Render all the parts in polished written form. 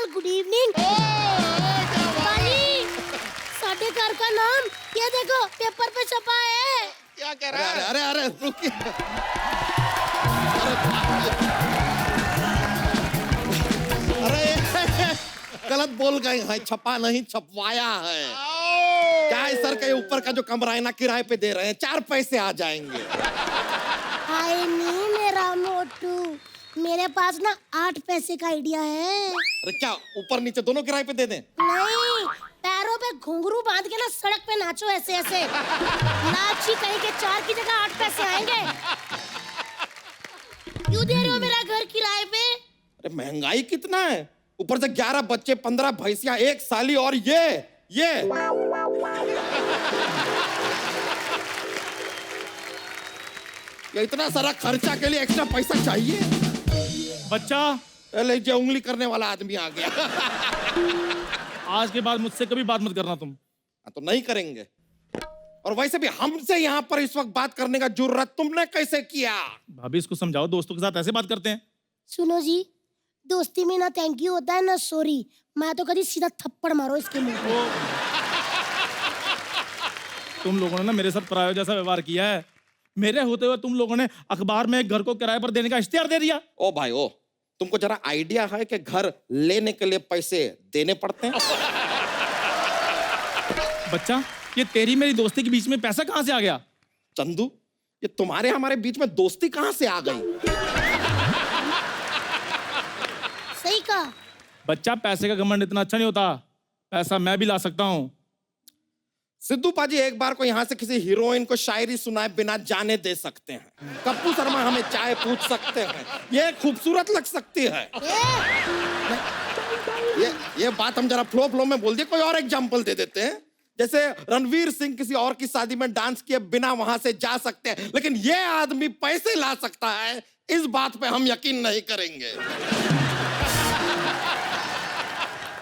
अकाल, good evening. साढ़े घर का नाम ये देखो पेपर पे छपा है। क्या कह रहा है? अरे अरे रुकिए। अरे गलत बोल गए हैं, छपा नहीं छपवाया है। क्या है सर के ऊपर का जो कमरा है ना किराए पे दे रहे हैं, 4 पैसे आ जाएंगे। हाय नहीं मेरा मोटू, मेरे पास ना 8 पैसे का आइडिया है। अरे क्या ऊपर नीचे दोनों किराए पे दे दें? नहीं, पैरों पे घुंघरू बांध के ना सड़क पे नाचो ऐसे ऐसे। नाची कहीं के 4 की जगह 8 पैसे आएंगे। क्यों दे रहे हो मेरा घर किराए पे? अरे महंगाई कितना है, ऊपर से 11 बच्चे, 15 भैंसियां, 1 साली और ये इतना सारा खर्चा के लिए एक्स्ट्रा पैसा चाहिए। बच्चा, लीजिए उंगली करने वाला आदमी आ गया। आज के बाद मुझसे कभी बात मत करना तुम। तो नहीं करेंगे। और वैसे भी हमसे यहाँ पर इस वक्त बात करने का जुर्रत तुमने कैसे किया? भाभी इसको समझाओ, दोस्तों के साथ ऐसे बात करते हैं? सुनो जी, दोस्ती में ना थैंक यू होता है ना सॉरी। मैं तो कभी सीधा थप्पड़ मारो इसके मुंह पे। तुम लोगों ने ना मेरे साथ पराये जैसा व्यवहार किया है। मेरे होते हुए तुम लोगों ने अखबार में एक घर को किराए पर देने का इश्तिहार दे दिया। ओ भाई ओ, तुमको जरा आइडिया है कि घर लेने के लिए पैसे देने पड़ते हैं? बच्चा, ये तेरी मेरी दोस्ती के बीच में पैसा कहां से आ गया? चंदू, ये तुम्हारे हमारे बीच में दोस्ती कहां से आ गई? सही कहा। बच्चा, पैसे का घमंड इतना अच्छा नहीं होता। पैसा मैं भी ला सकता हूँ। सिद्धू पाजी एक बार को यहाँ से किसी हीरोइन को शायरी सुनाए बिना जाने दे सकते हैं। कप्पू शर्मा हमें चाय पूछ सकते हैं। ये खूबसूरत लग सकती है। ये बात हम जरा फ्लो में बोल दिए। कोई और एग्जांपल दे देते हैं। जैसे रणवीर सिंह किसी और की शादी में डांस किए बिना वहां से जा सकते हैं, लेकिन ये आदमी पैसे ला सकता है, इस बात पे हम यकीन नहीं करेंगे।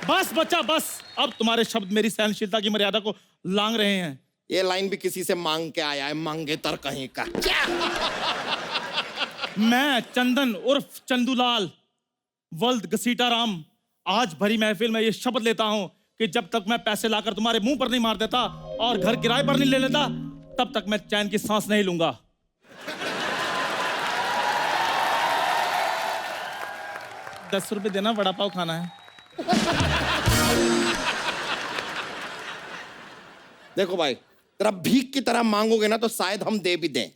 बस बच्चा बस, अब तुम्हारे शब्द मेरी सहनशीलता की मर्यादा को लांघ रहे हैं। ये लाइन भी किसी से मांग के आया है, मांगेतर कहीं का। मैं चंदन उर्फ चंदूलाल वल्द घसीटाराम आज भरी महफिल में ये शपथ लेता हूं कि जब तक मैं पैसे लाकर तुम्हारे मुंह पर नहीं मार देता और घर किराए पर नहीं ले लेता, तब तक मैं चैन की सांस नहीं लूंगा। ₹10 देना, वड़ा पाव खाना है। देखो भाई, तेरा भीख की तरह मांगोगे ना तो शायद हम दे भी दें।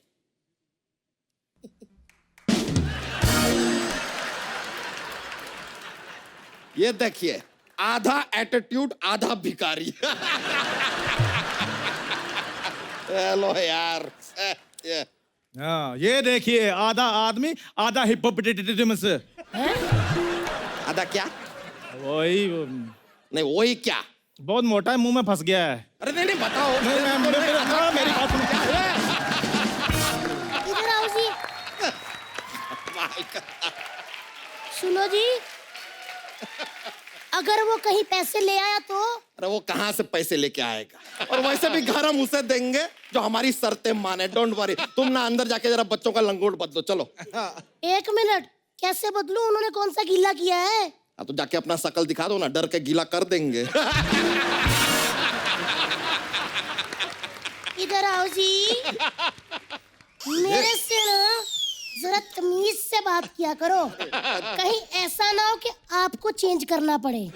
ये देखिए, आधा एटीट्यूड आधा भिखारी। हेलो यार। हाँ, ये देखिए, आधा आदमी आधा हिप्पोपोटेटस। आधा क्या? वही नहीं वही क्या? बहुत मोटा है, मुंह में फंस गया है। अरे नहीं बताओ। मेरी बात सुनो। इधर आओ जी। सुनो जी, अगर वो कहीं पैसे ले आया तो? अरे वो कहां से पैसे लेके आएगा? और वैसे भी घर हम उसे देंगे जो हमारी शर्तें माने। डोंट वरी, तुम ना अंदर जाके जरा बच्चों का लंगोट बदलो। चलो। 1 मिनट, कैसे बदलूं? उन्होंने कौन सा गीला किया है? तो जाके अपना शकल दिखा दो ना, डर के गीला कर देंगे। इधर आओ जी। मेरे से ना जरा तमीज से बात किया करो, कहीं ऐसा ना हो कि आपको चेंज करना पड़े।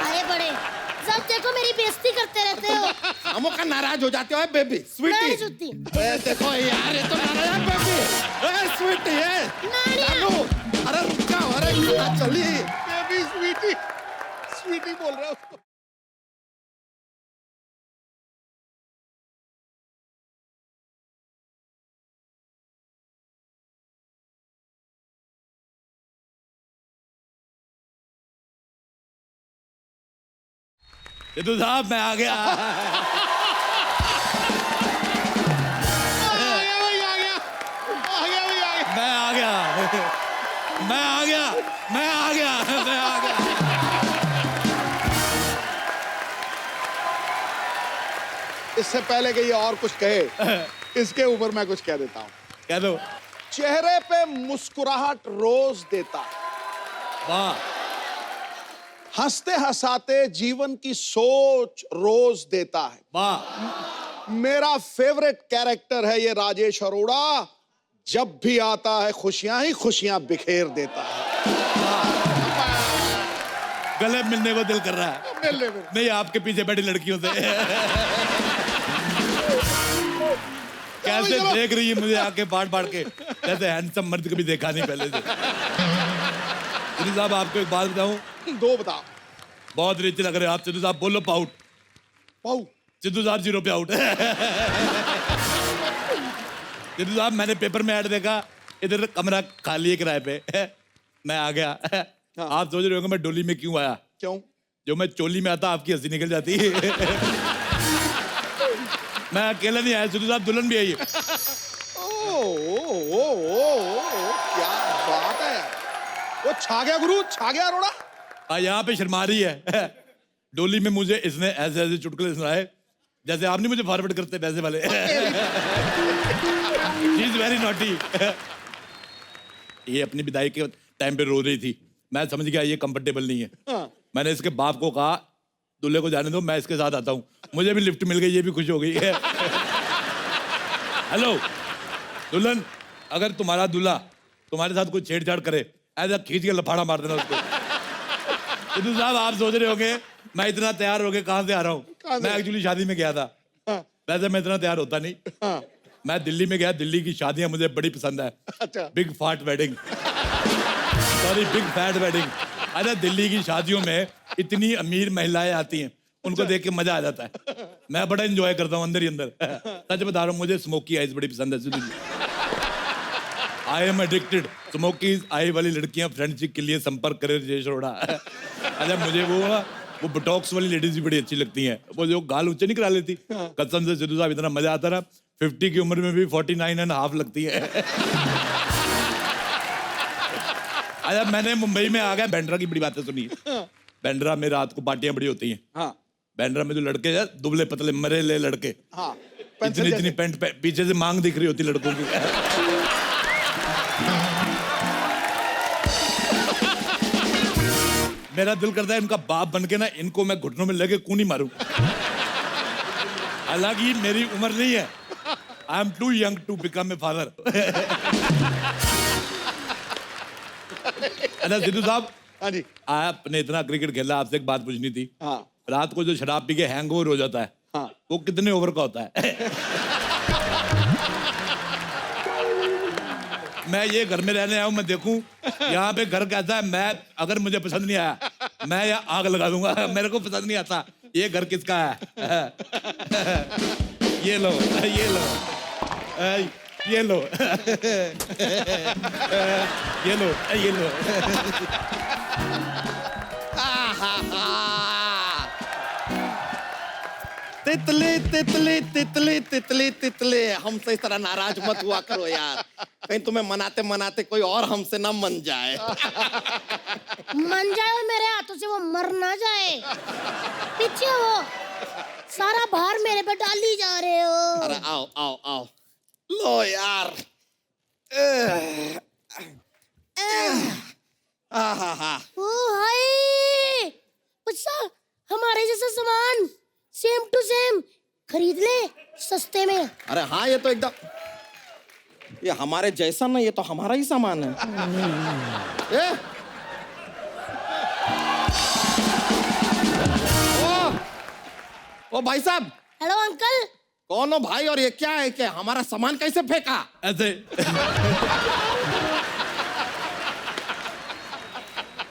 आए बड़े, जब देखो मेरी बेइज्जती करते रहते हो। हमो का नाराज हो जाते हो बेबी स्वीटी। देखो यार, ये तो नाराज है बेबी। स्वीटी है जानू। अरे रुक जाओ, अरे चली बेबी स्वीटी, स्वीटी बोल रहा हूँ। सिद्धू साहब मैं आ गया। मैं आ गया। इससे पहले कि ये और कुछ कहे, इसके ऊपर मैं कुछ कह देता हूँ। कह दो। चेहरे पे मुस्कुराहट रोज देता है, वाह। हंसते हंसाते जीवन की सोच रोज देता है। वाह। मेरा फेवरेट कैरेक्टर है ये राजेश अरोड़ा। जब भी आता है खुशियां ही खुशियां बिखेर देता है। गले मिलने को दिल कर रहा है। नहीं, आपके पीछे बैठी लड़कियों से। कैसे देख रही है मुझे आके बांट बांट के, कैसे हैंडसम मर्द कभी देखा नहीं पहले से। सिद्धू साहब, आपको एक बात बताऊं? दो बता। बहुत रिच लग रहे हैं आप सिद्धू साहब। बोलो पाउट। पाऊ। सिद्धू साहब 0 पे आउट। सिद्धू साहब, मैंने पेपर में ऐड देखा, इधर कमरा खाली है किराए पे। मैं आ गया। आप सोच रहे होंगे मैं डोली में क्यों आया? क्यों? जो मैं चोली में आता आपकी हंसी निकल जाती। मैं अकेला नहीं आया सिद्धू साहब, दुल्हन भी आई है। क्या बात है। वो छा गया गुरु, छा गया अरोड़ा। यहाँ पे शर्मा रही है। डोली में मुझे इसने ऐसे ऐसे चुटकुले सुनाए जैसे आप नहीं मुझे फॉरवर्ड करते पैसे वाले। She is very naughty। ये अपनी विदाई के टाइम पे रो रही थी। मैं समझ गया ये कंफर्टेबल नहीं है। मैंने इसके बाप को कहा दूल्हे को जाने दो, मैं इसके साथ आता हूँ। मुझे भी लिफ्ट मिल गई, ये भी खुश हो गई। हेलो दुल्हन, अगर तुम्हारा दूल्हा तुम्हारे साथ कोई छेड़छाड़ करे, ऐसा खींच के लफाड़ा मार देना उसको। सिद्धू साहब, आप सोच रहे होंगे मैं इतना तैयार होके कहाँ से आ रहा हूँ? मैं एक्चुअली शादी में गया था। वैसे मैं इतना तैयार होता नहीं। मैं दिल्ली में गया। दिल्ली की शादियां मुझे बड़ी पसंद है। अच्छा। बिग फाट wedding, sorry big fat wedding. अरे दिल्ली की शादियों में इतनी अमीर महिलाएं आती हैं, उनको देख के मजा आ जाता है। मैं बड़ा एंजॉय करता हूँ अंदर ही अंदर। सच बता रहा हूँ, मुझे स्मोकी आइज बड़ी पसंद है Sidhu ji. I am addicted. Smoky eye वाली लड़कियां फ्रेंडशिप के लिए संपर्क करे राजेश अरोड़ा। अच्छा, मुझे वो बोटॉक्स वाली लेडीज भी बड़ी अच्छी लगती हैं, वो जो गाल ऊंचे नहीं करा लेती। कसम से सिद्धू साहब, इतना मजा आता रहा। 50 की उम्र में भी 49.5 लगती है। अच्छा, मैंने मुंबई में आ गया, बैंड्रा की बड़ी बातें सुनी। बैंड्रा में रात को पार्टियां बड़ी होती हैं। हाँ। बैंड्रा में जो लड़के हैं, दुबले पतले मरेले लड़के, हाँ। इतनी इतनी पैंट पीछे से मांग दिख रही होती लड़कों की। मेरा दिल करता है इनका बाप बन के ना, इनको मैं घुटनों में लेके क्यों नहीं मारूं। हालांकि मेरी उम्र नहीं है। I am too young to become a father. अच्छा सिद्धू साहब, हाँ जी। आपने इतना क्रिकेट खेला, आपसे एक बात पूछनी थी। हाँ। रात को जो शराब पी के हैंगओवर हो जाता है, हाँ। वो कितने ओवर का होता है? मैं ये घर में रहने आया हूं, मैं देखूं यहाँ पे घर कैसा है। मैं अगर मुझे पसंद नहीं आया, मैं यहाँ आग लगा दूंगा। मेरे को पसंद नहीं आता ये घर किसका है। ये लो, ये लो, ये लो, ये लो, ये लो। तितली तितली तितली तितली तितली, हमसे इस तरह नाराज मत हुआ करो यार। कहीं तुम्हें मनाते मनाते कोई और हमसे ना मन जाए। मन जाए और मेरे हाथों से वो मर ना जाए। पीछे हो, सारा भार मेरे पे डाली जा रहे हो। अरे आओ आओ आओ, लो यार। ओ हाय, अच्छा हमारे जैसा सामान सेम टू सेम खरीद ले सस्ते में। अरे हाँ, ये तो एकदम, ये हमारे जैसा ना, ये तो हमारा ही सामान है। ओ भाई साहब। Hello uncle. कौन हो भाई, और ये क्या है? क्या हमारा सामान कैसे फेंका ऐसे?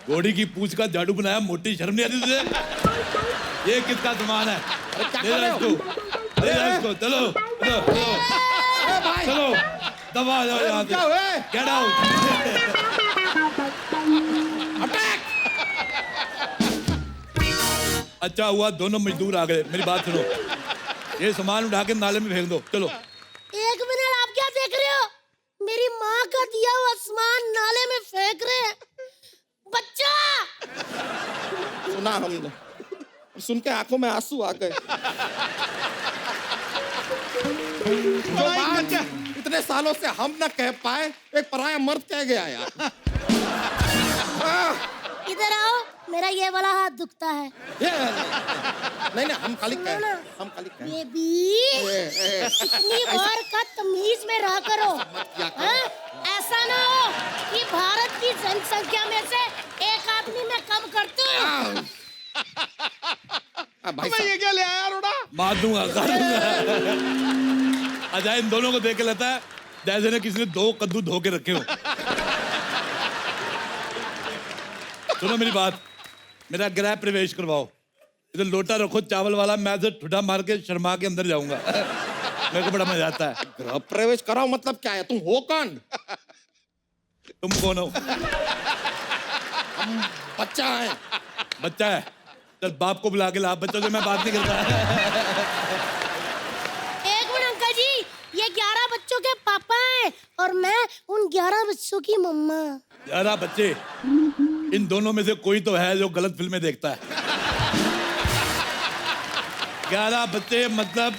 घोड़ी की पूंछ का झाड़ू बनाया, मोटी शर्म नहीं आती तुझे? ये किसका सामान है? ले जा इसको, ले जा इसको। चलो चलो चलो, दबा जाओ यहाँ से। Get out. अटैक। अच्छा हुआ दोनों मजदूर आ गए। मेरी बात सुनो, ये सामान उठा के नाले में फेंक दो। चलो। एक मिनट, आप क्या देख रहे हो? मेरी माँ का दिया हुआ सामान नाले में फेंक रहे हैं। बच्चा! सुना हमने, सुन के आंखों में आंसू आ गए। जो बात इतने सालों से हम न कह पाए, एक पराया मर्द कह गया यार। इधर आओ, मेरा ये वाला हाथ दुखता है। ये नहीं नहीं, हम खाली कह ना। हम खाली कह बेबी, इतनी बार का तमीज में रहा करो। हाँ? ऐसा ना हो कि भारत की जनसंख्या में से एक आदमी मैं कम करती हूँ। भाई मैं ये क्या ले आया अरोड़ा? मार दूंगा, कर दूंगा। अच्छा, इन दोनों को देख के लगता है जैसे ने किसी ने 2 कद्दू धो के रखे हो। सुनो मेरी बात, मेरा गृह प्रवेश करवाओ। इधर लोटा रखो चावल वाला, मैं से ठुडा मार के शर्मा के अंदर जाऊंगा। मेरे को बड़ा मजा आता है। गृह प्रवेश कराओ मतलब क्या है? तुम हो कौन? तुम कौन हो? हम बच्चा है। बच्चा है? चल बाप को बुला के ला, बच्चों से मैं बात नहीं करता। एक मिनट अंकल जी, ये 11 बच्चों के पापा हैं और मैं उन 11 बच्चों की मम्मा। 11 बच्चे? इन दोनों में से कोई तो है जो गलत फिल्में देखता है। 11 बच्चे मतलब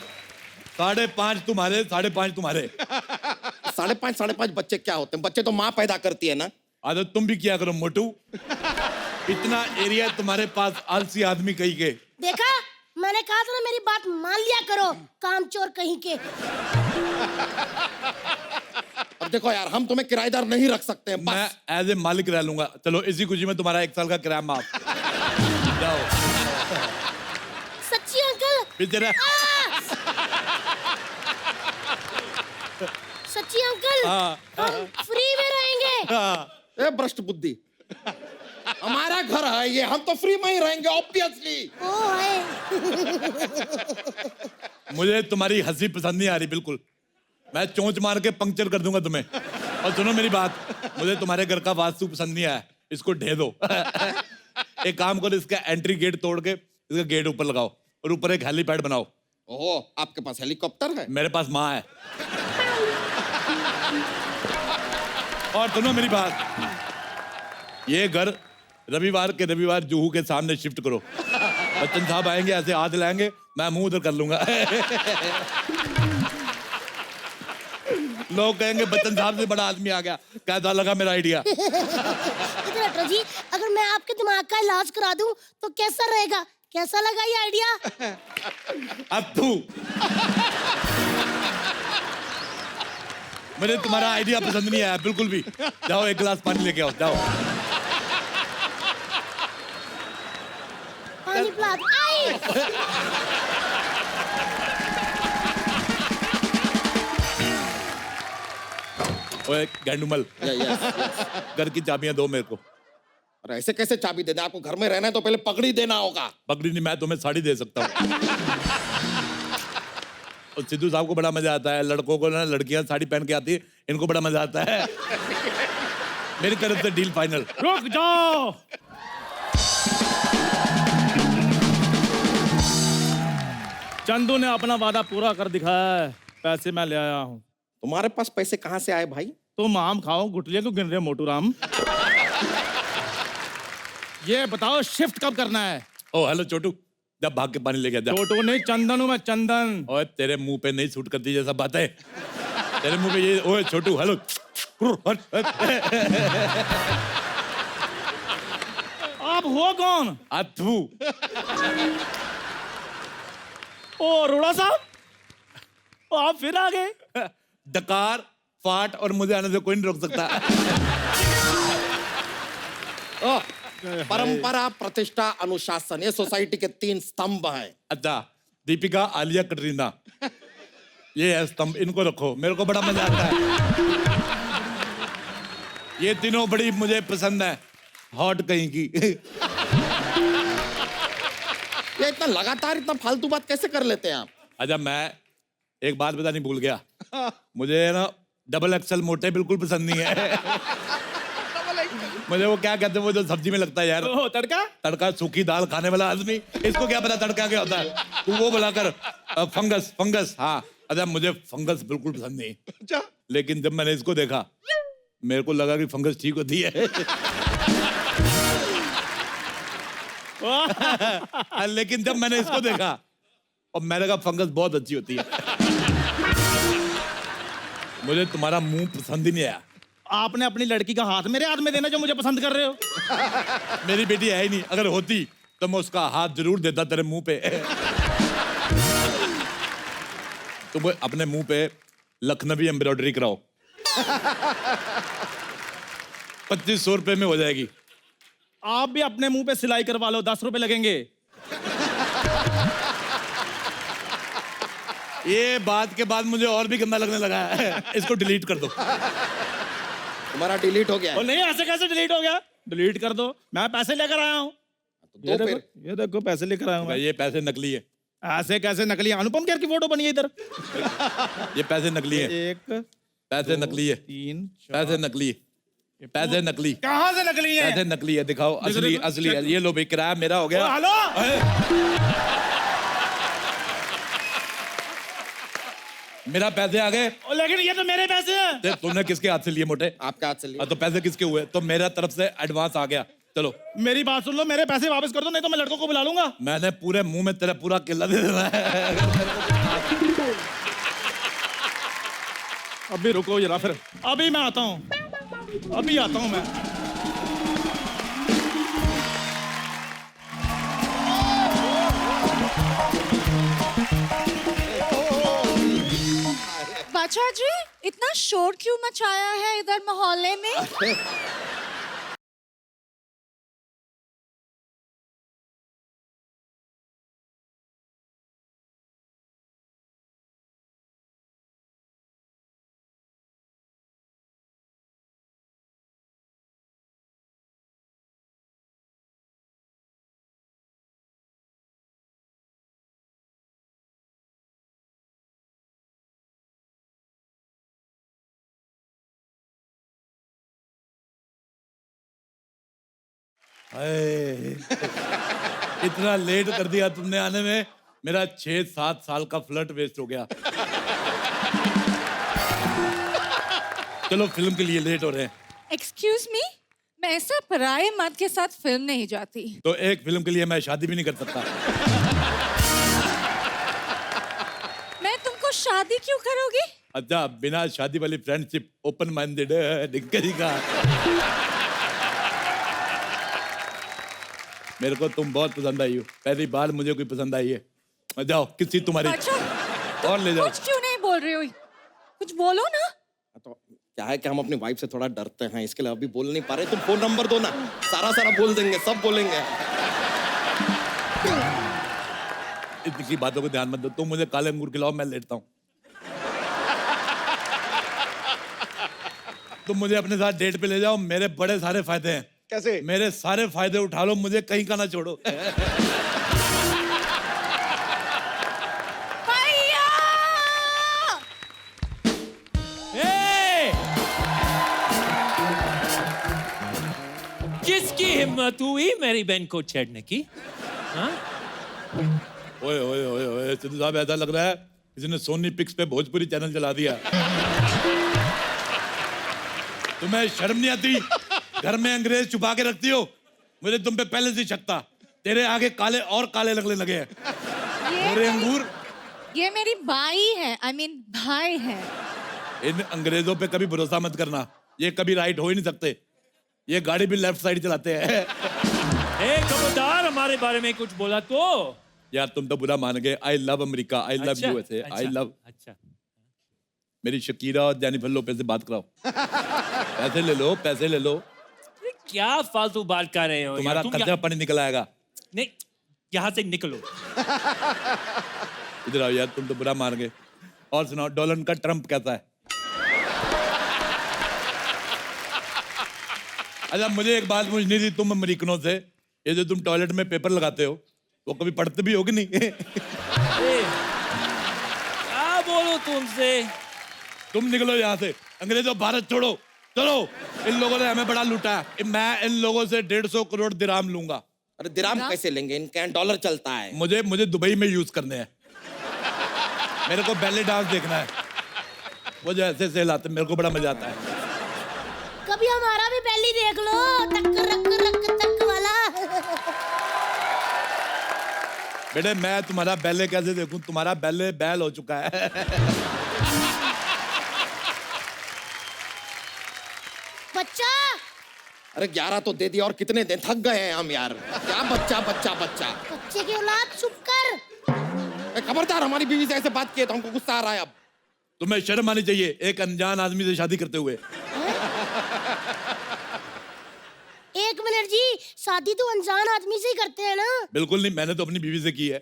5.5 तुम्हारे, 5.5 तुम्हारे। 5.5 बच्चे क्या होते हैं? बच्चे तो माँ पैदा करती है ना। आदत तुम भी किया करो मोटू। इतना एरिया तुम्हारे पास, आलसी आदमी कहीं के। देखा, मैंने कहा था ना, मेरी बात मान लिया करो, कामचोर कहीं के। अब देखो यार, हम तुम्हें किराएदार नहीं रख सकते हैं। मैं एज ए मालिक रह लूंगा। चलो इसी खुशी में तुम्हारा 1 साल का किराया माफ। जाओ। सच्ची अंकल? फिर तेरा सच्ची अंकल? हम फ्री में रहेंगे। ए भ्रष्ट बुद्धि, हमारा घर है ये, हम तो फ्री में ही रहेंगे ऑब्वियसली। ओ है। मुझे तुम्हारी हंसी पसंद नहीं आ रही बिल्कुल। मैं चोंच मार के पंक्चर कर दूंगा तुम्हें। और सुनो मेरी बात, मुझे तुम्हारे घर का वास्तु पसंद नहीं आया, इसको ढे दो। एक काम करो, इसका एंट्री गेट तोड़ के इसका गेट ऊपर लगाओ और ऊपर एक हेलीपैड बनाओ। ओहो, आपके पास हेलीकॉप्टर है? मेरे पास माँ है। और सुनो मेरी बात, ये घर रविवार के रविवार जुहू के सामने शिफ्ट करो। बच्चन साहब आएंगे, ऐसे हाथ लाएंगे, मैं मुंह उधर कर लूंगा। लोग कहेंगे बच्चन साहब से बड़ा आदमी आ गया। कैसा लगा मेरा आइडिया? इधर हटो जी, अगर मैं आपके दिमाग का इलाज करा दूं तो कैसा रहेगा? कैसा लगा ये आइडिया? अब तू मुझे तुम्हारा आइडिया पसंद नहीं आया बिल्कुल भी। जाओ 1 गिलास पानी लेके आओ, जाओ। पानी पिला दो। आई! ओए गैंडुमल, घर की चाबियां दो मेरे को। और ऐसे कैसे चाबी देना? आपको घर में रहना है तो पहले पगड़ी देना होगा। पगड़ी नहीं, मैं तुम्हें साड़ी दे सकता हूँ। और सिद्धू साहब को बड़ा मजा आता है, लड़कों को ना लड़कियां साड़ी पहन के आती है, इनको बड़ा मजा आता है। मेरी तरफ से डील फाइनल। रुक जाओ। चंदू ने अपना वादा पूरा कर दिखाया है, पैसे मैं ले आया हूँ। तुम्हारे पास पैसे कहाँ से आए भाई? तुम आम खाओ, गुटलियां क्यों गिन रहे हो मोटू राम? ये बताओ शिफ्ट कब करना है? ओ हेलो छोटू, जब भाग के पानी लेके जा। छोटू नहीं, चंदन हूँ मैं, चंदन। ओए तेरे मुंह पे नहीं सूट करती जैसा बात है। तेरे मुंह पे ये, ओए छोटू हेलो। आप हो कौन? अथू। ओ अरोड़ा साहब, आप फिर आ गए। डकार, फाट और मुझे आने से कोई नहीं रोक सकता। परंपरा, प्रतिष्ठा, अनुशासन, ये सोसाइटी के 3 स्तंभ हैं। अच्छा, दीपिका, आलिया, कटरीना, ये है स्तंभ, इनको रखो। मेरे को बड़ा मजा आता है। ये तीनों बड़ी मुझे पसंद है। हॉट कहीं की। ये इतना लगातार इतना फालतू बात कैसे कर लेते हैं आप? अच्छा, मैं एक बात बतानी भूल गया। मुझे ना डबल एक्सल मोटे बिल्कुल पसंद नहीं है। मुझे वो क्या कहते हैं, वो जो सब्जी में लगता है यार, तड़का। तड़का, सूखी दाल खाने वाला आदमी, इसको क्या पता तड़का क्या होता है? तू वो बुलाकर फंगस, फंगस। हाँ, अच्छा मुझे फंगस बिल्कुल पसंद नहीं। अच्छा, लेकिन जब मैंने इसको देखा, मेरे को लगा कि फंगस ठीक होती है। लेकिन जब मैंने इसको देखा और मैंने कहा फंगस बहुत अच्छी होती है। मुझे तुम्हारा मुंह पसंद ही नहीं आया। आपने अपनी लड़की का हाथ मेरे हाथ में देना जो मुझे पसंद कर रहे हो? मेरी बेटी है ही नहीं, अगर होती तो मैं उसका हाथ जरूर देता तेरे मुंह पे। तुम अपने मुंह पे लखनवी एम्ब्रॉयडरी कराओ। 2500 रुपए में हो जाएगी। आप भी अपने मुंह पे सिलाई करवा लो, 10 रुपए लगेंगे। ये बात के बाद मुझे और भी गंदा लगने लगा है। इसको डिलीट कर दो। तुम्हारा डिलीट हो गया और है। नहीं, ऐसे कैसे डिलीट हो गया? डिलीट कर दो, मैं पैसे लेकर आया हूँ। तो फिर ये देखो पैसे लेकर आया हूँ मैं। ये पैसे नकली है। ऐसे कैसे नकली? अनुपम खेर की फोटो बनी है इधर। ये पैसे नकली है। 1 पैसे नकली है। 3 पैसे नकली है। पैसे नकली। कहाँ से नकली है? पैसे नकली है, दिखाओ। असली देखो, असली है। ये लो भाई, किराया मेरा हो गया। हेलो, मेरा पैसे आ गए। लेकिन ये तो मेरे पैसे हैं। तुमने किसके हाथ से लिए मोटे? आपके हाथ से लिया। तो पैसे किसके हुए? तो मेरा तरफ से एडवांस आ गया। चलो मेरी बात सुन लो, मेरे पैसे वापस कर दो, नहीं तो मैं लड़कों को बुला लूंगा। मैंने पूरे मुंह में तेरा पूरा किला दे देना है। अभी रुको जरा, फिर अभी मैं आता हूँ, अभी आता हूँ मैं। बादशाह जी, इतना शोर क्यों मचाया है इधर मोहल्ले में? हाय, इतना लेट कर दिया तुमने आने में। मेरा 6-7 साल का फ्लर्ट वेस्ट हो गया। चलो फिल्म के लिए लेट हो रहे हैं। एक्सक्यूज मी, मैं ऐसा पराये मर्द के साथ फिल्म नहीं जाती। तो एक फिल्म के लिए मैं शादी भी नहीं कर सकता। मैं तुमको शादी क्यों करोगी? अच्छा, बिना शादी वाली फ्रेंडशिप, ओपन माइंडेड का। मेरे को तुम बहुत पसंद आई हो। पहली बार मुझे कोई पसंद आई है। जाओ, किसी तुम्हारी अच्छा, और ले जाओ। कुछ क्यों नहीं बोल रही हो? कुछ बोलो ना। तो क्या है कि हम अपनी वाइफ से थोड़ा डरते हैं, इसके लिए अभी बोल नहीं पा रहे। तुम फोन नंबर दो ना, सारा सारा बोल देंगे, सब बोलेंगे। इतनी बातों को ध्यान मत दो। तुम मुझे काले अंगूर खिलाओ, मैं लेटता हूँ। तुम मुझे अपने साथ डेट पे ले जाओ, मेरे बड़े सारे फायदे हैं। कैसे? मेरे सारे फायदे उठा लो, मुझे कहीं का ना छोड़ो। भैया! किसकी हिम्मत हुई मेरी बहन को छेड़ने की? हाँ? ओए ओए ओए ओए, सिद्धू साहब, ऐसा लग रहा है किसी ने सोनी पिक्स पे भोजपुरी चैनल चला दिया। तुम्हें शर्म नहीं आती? घर में अंग्रेज छुपा के रखती हो। मुझे तुम पे पहले से शक था। तेरे आगे काले और काले लगने लगे हैं। गोरे अंगूर। ये मेरी भाई है, भाई है। इन अंग्रेजों पे कभी भरोसा मत करना, ये कभी राइट हो ही नहीं सकते। ये गाड़ी भी लेफ्ट साइड चलाते हैं। खबरदार, हमारे बारे में कुछ बोला तो। यार तुम तो बुरा मान गए। I love America, I love USA, I love. अच्छा, मेरी शकीरा और जेनिफर लोपेज से बात कराओ। पैसे ले लो, पैसे ले लो। क्या फालतू बात कर रहे हो? तुम्हारा तुम खर्चा पानी निकल आएगा। नहीं, यहाँ से निकलो। इधर आओ यार, तुम तो बुरा मान गए। और सुनाओ, डोनाल्ड का ट्रम्प कैसा है? अच्छा, मुझे एक बात पूछनी थी तुम अमेरिकनों से। ये जो तुम टॉयलेट में पेपर लगाते हो, वो कभी पढ़ते भी हो कि नहीं? क्या बोलो तुमसे? तुम निकलो यहाँ से। अंग्रेजों, भारत छोड़ो, चलो। इन लोगों ने हमें बड़ा लूटा है। मैं इन लोगों से 150 करोड़ दिराम लूंगा। अरे दिराम कैसे लेंगे? इनके यहाँ डॉलर चलता है। मुझे दुबई में यूज करने हैं। मेरे को बैले डांस देखना है। वो जो ऐसे से हिलाते, मेरे को बड़ा मजा आता है। कभी हमारा भी बैली देख लो, टक रक रक टक वाला। बेटे, मैं तुम्हारा बैले कैसे देखूं? तुम्हारा बैले बैल हो चुका है। अरे 11 तो दे दिया, और कितने दें? थक गए हैं हम यार। क्या बच्चा बच्चा बच्चा। बच्चे की औलाद, चुप कर। खबरदार, हमारी बीवी से ऐसे बात किए तो हमको गुस्सा आ रहा है अब। तुम्हें शर्म आनी चाहिए एक अनजान आदमी से शादी करते हुए। एक मिनट जी, शादी तो अनजान आदमी से ही करते हैं ना। बिल्कुल नहीं, मैंने तो अपनी बीवी से की है।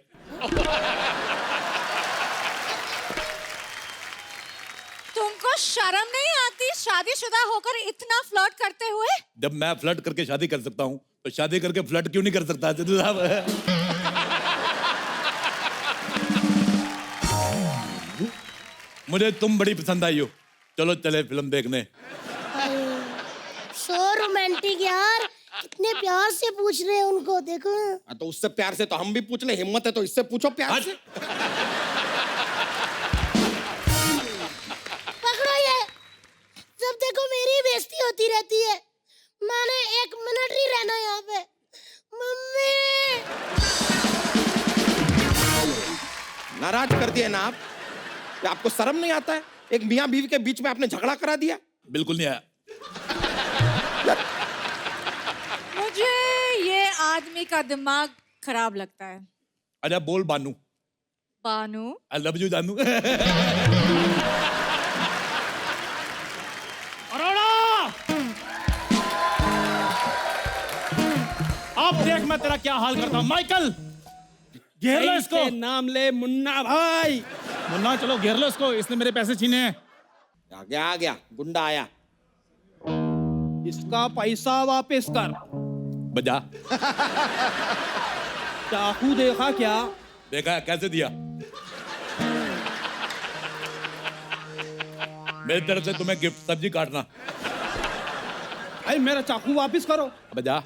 तुमको शर्म नहीं आती शादीशुदा होकर इतना फ्लर्ट करते हुए? जब मैं फ्लर्ट करके शादी कर सकता हूँ तो शादी करके फ्लर्ट क्यों नहीं कर सकता सिद्धू साहब? मुझे तुम बड़ी पसंद आई हो, चलो चले फिल्म देखने। सो रोमांटिक यार, कितने प्यार से पूछ रहे हैं उनको, देखो। तो उससे प्यार से तो हम भी पूछ ले, हिम्मत है तो इससे पूछो प्यार से। पकड़ो ये, जब देखो मेरी बेइज्जती होती रहती है। मैंने 1 मिनट नहीं रहना यहाँ पे। मम्मी, नाराज कर दिए ना आप? क्या आपको शर्म नहीं आता है? एक मियाँ बीवी के बीच में आपने झगड़ा करा दिया। बिल्कुल नहीं आया। मुझे ये आदमी का दिमाग खराब लगता है। अच्छा बोल बानू। बानू? आई लव यू जानू। अरोड़ा, अब देख मैं तेरा क्या हाल करता हूँ। माइकल, घेर लो इसको। नाम ले मुन्ना भाई। मुन्ना, चलो घेर लो इसको, इसने मेरे पैसे छीने हैं। आ गया गुंडा आया। इसका पैसा वापस कर। बजा। चाकू देखा क्या? देखा कैसे दिया? मेरी तरफ से तुम्हें गिफ्ट, सब्जी काटना। भाई मेरा चाकू वापस करो। बजा।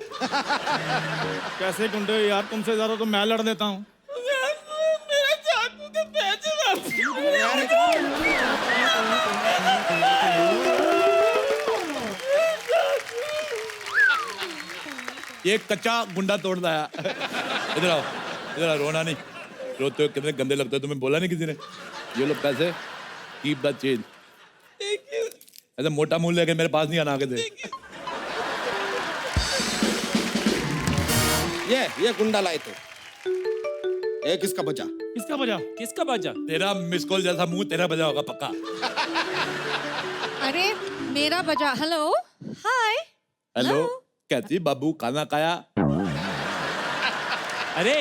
कैसे गुंडे यार, तुमसे ज्यादा तो मैं लड़ देता हूँ। मेरे चाकू के पैसे ये कच्चा गुंडा तोड़ लाया। इधर आओ, इधर आओ, रोना नहीं। रोते हो कितने गंदे लगते हो, तुम्हें बोला नहीं किसी ने? ये लो पैसे, कीप द चेंज। ऐसे मोटा मुंह लेके मेरे पास नहीं आना आगे से। ये गुंडा लाए थे। ये किसका बचा? किसका बजा? किसका बाजा? तेरा मिस कॉल जैसा मुंह तेरा बजा होगा पक्का। अरे मेरा बजा। हेलो, हाय। हेलो, कैसी बाबू, खाना खाया? अरे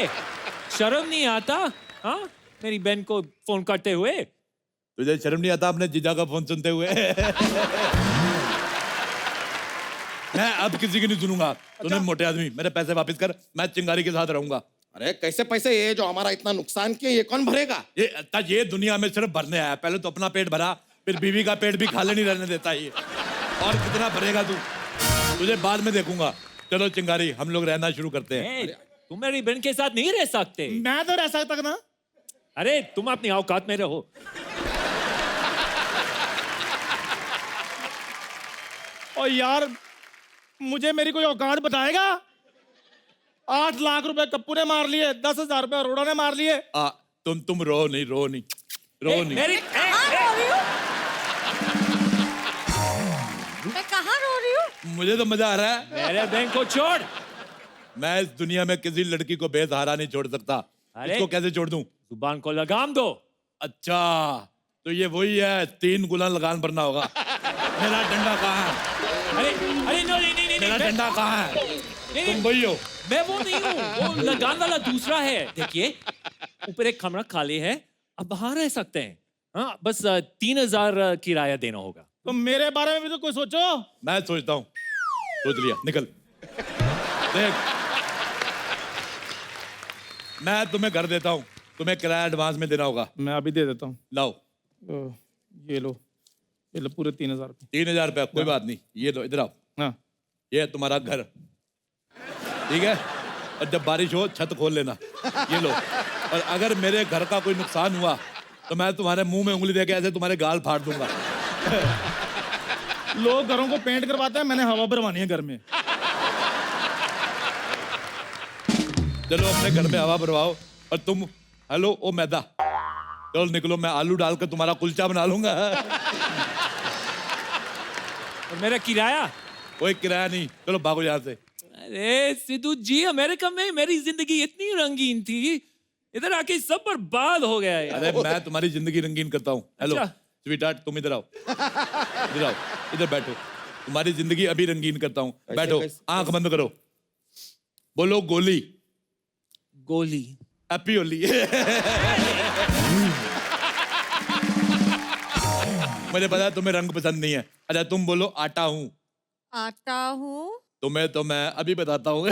शर्म नहीं आता? हाँ, मेरी बहन को फोन करते हुए। तुझे शर्म नहीं आता अपने जीजा का फोन सुनते हुए? मैं अब किसी की नहीं सुनूंगा। तूने मोटे आदमी, मेरे पैसे वापस कर, मैं चिंगारी के साथ रहूंगा। अरे कैसे पैसे? ये जो हमारा इतना नुकसान किया, ये कौन भरेगा? ये दुनिया में सिर्फ भरने आया। पहले तो अपना पेट भरा, फिर बीवी का पेट भी खाली नहीं रहने देता ये। और कितना भरेगा तू? तुझे बाद में देखूंगा। चलो चिंगारी, हम लोग रहना शुरू करते हैं। तुम मेरी बहन के साथ नहीं रह सकते। मैं तो रह सकता ना। अरे तुम अपनी औकात में रहो। और यार, मुझे मेरी कोई औकात बताएगा? 8 लाख रुपए कप्पू ने मार लिए, 10,000 रुपए अरोड़ा ने मार लिए। तुम रो नहीं, रो नहीं, रो नहीं। मैं कहाँ रो रही हूँ? मुझे तो मजा आ रहा है। मेरे बहन को छोड़। मैं इस दुनिया में किसी लड़की को बेसहारा नहीं छोड़ सकता। अरे इसको कैसे छोड़ दूं? जुबान को लगाम दो। अच्छा, तो ये वही है, 3 गुना लगान भरना होगा। मेरा डंडा कहाँ है? अरे अरे नहीं, मेरा डंडा कहाँ है? नहीं, तुम वही हो। मैं वो नहीं हूँ, वो लगान वाला दूसरा है। देखिए, ऊपर एक कमरा खाली है, अब बाहर रह सकते हैं। हाँ, बस 3,000 किराया देना होगा। तो मेरे बारे में भी तो कोई सोचो। मैं सोचता हूँ। सोच लिया, निकल। देख, मैं तुम्हें घर देता हूँ, तुम्हें किराया एडवांस में देना होगा। मैं अभी दे देता हूँ। लाओ। ये लो पूरे 3,000 रुपए। 3,000 रुपया, कोई बात नहीं। ये लो, इधर आओ। हाँ, ये है तुम्हारा घर, ठीक है? और जब बारिश हो छत खोल लेना। ये लो। और अगर मेरे घर का कोई नुकसान हुआ तो मैं तुम्हारे मुंह में उंगली देके ऐसे तुम्हारे गाल फाड़ दूंगा। लोग घरों को पेंट करवाते हैं, मैंने हवा भरवानी है घर में। चलो अपने घर में हवा भरवाओ। और तुम, हेलो ओ मैदा, चलो निकलो, मैं आलू डालकर तुम्हारा कुलचा बना लूंगा। और मेरा किराया? कोई किराया नहीं, चलो भागो यहाँ से। अरे सिद्धू जी, अमेरिका में मेरी जिंदगी इतनी रंगीन थी, इधर आके सब बर्बाद हो गया यार। अरे मैं तुम्हारी जिंदगी रंगीन करता हूँ। हेलो अच्छा। स्वीटहार्ट, तुम इधर आओ, इधर आओ, इधर बैठो। तुम्हारी जिंदगी अभी रंगीन करता हूँ। बैठो, आंख बंद करो, बोलो गोली। गोली। हैप्पी होली। मुझे पता है तुम्हें रंग पसंद नहीं है। अच्छा तुम बोलो आटा हूँ। आता हूँ। तुम्हें तो मैं अभी बताता हूँ।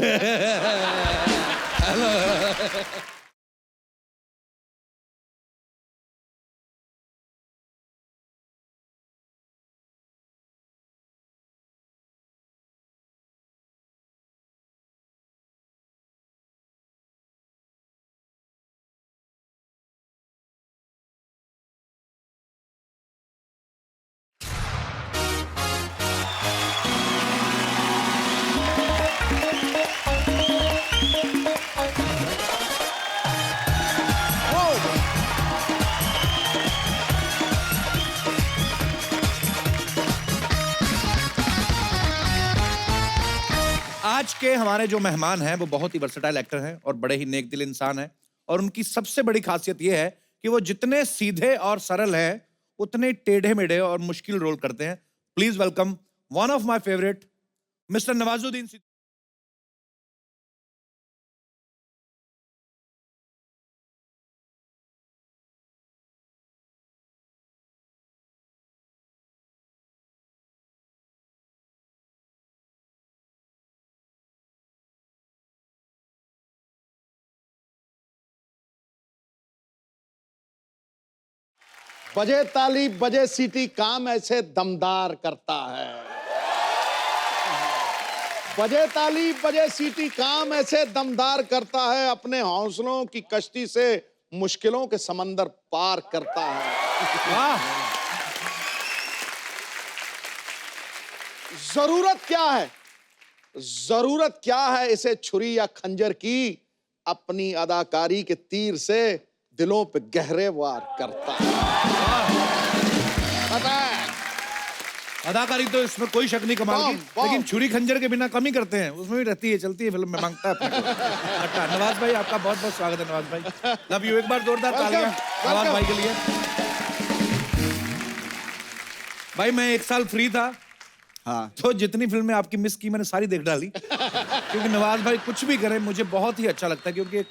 आज के हमारे जो मेहमान हैं वो बहुत ही वर्सेटाइल एक्टर हैं और बड़े ही नेक दिल इंसान हैं, और उनकी सबसे बड़ी खासियत ये है कि वो जितने सीधे और सरल हैं उतने टेढ़े मेढ़े और मुश्किल रोल करते हैं। Please welcome one of my favourite mister Nawazuddin Siddiqui. बजे ताली बजे सीटी, काम ऐसे दमदार करता है। बजे ताली बजे सीटी, काम ऐसे दमदार करता है, अपने हौसलों की कश्ती से मुश्किलों के समंदर पार करता है। जरूरत क्या है, जरूरत क्या है इसे छुरी या खंजर की, अपनी अदाकारी के तीर से दिलों पे गहरे वार करता है। पता है अदाकारी तो इसमें कोई शक नहीं कमाल की, लेकिन छुरी खंजर के बिना कम ही करते हैं, उसमें भी रहती है, चलती है फिल्म में, मांगता है अपने को। अच्छा नवाज भाई, आपका बहुत बहुत स्वागत है। नवाज भाई लव यू, एक बार जोरदार तालियां नवाज भाई के लिए। भाई मैं एक साल फ्री था, हाँ, तो जितनी फिल्में आपकी मिस की मैंने सारी देख डाली, क्योंकि नवाज भाई कुछ भी करें मुझे बहुत ही अच्छा लगता है, क्योंकि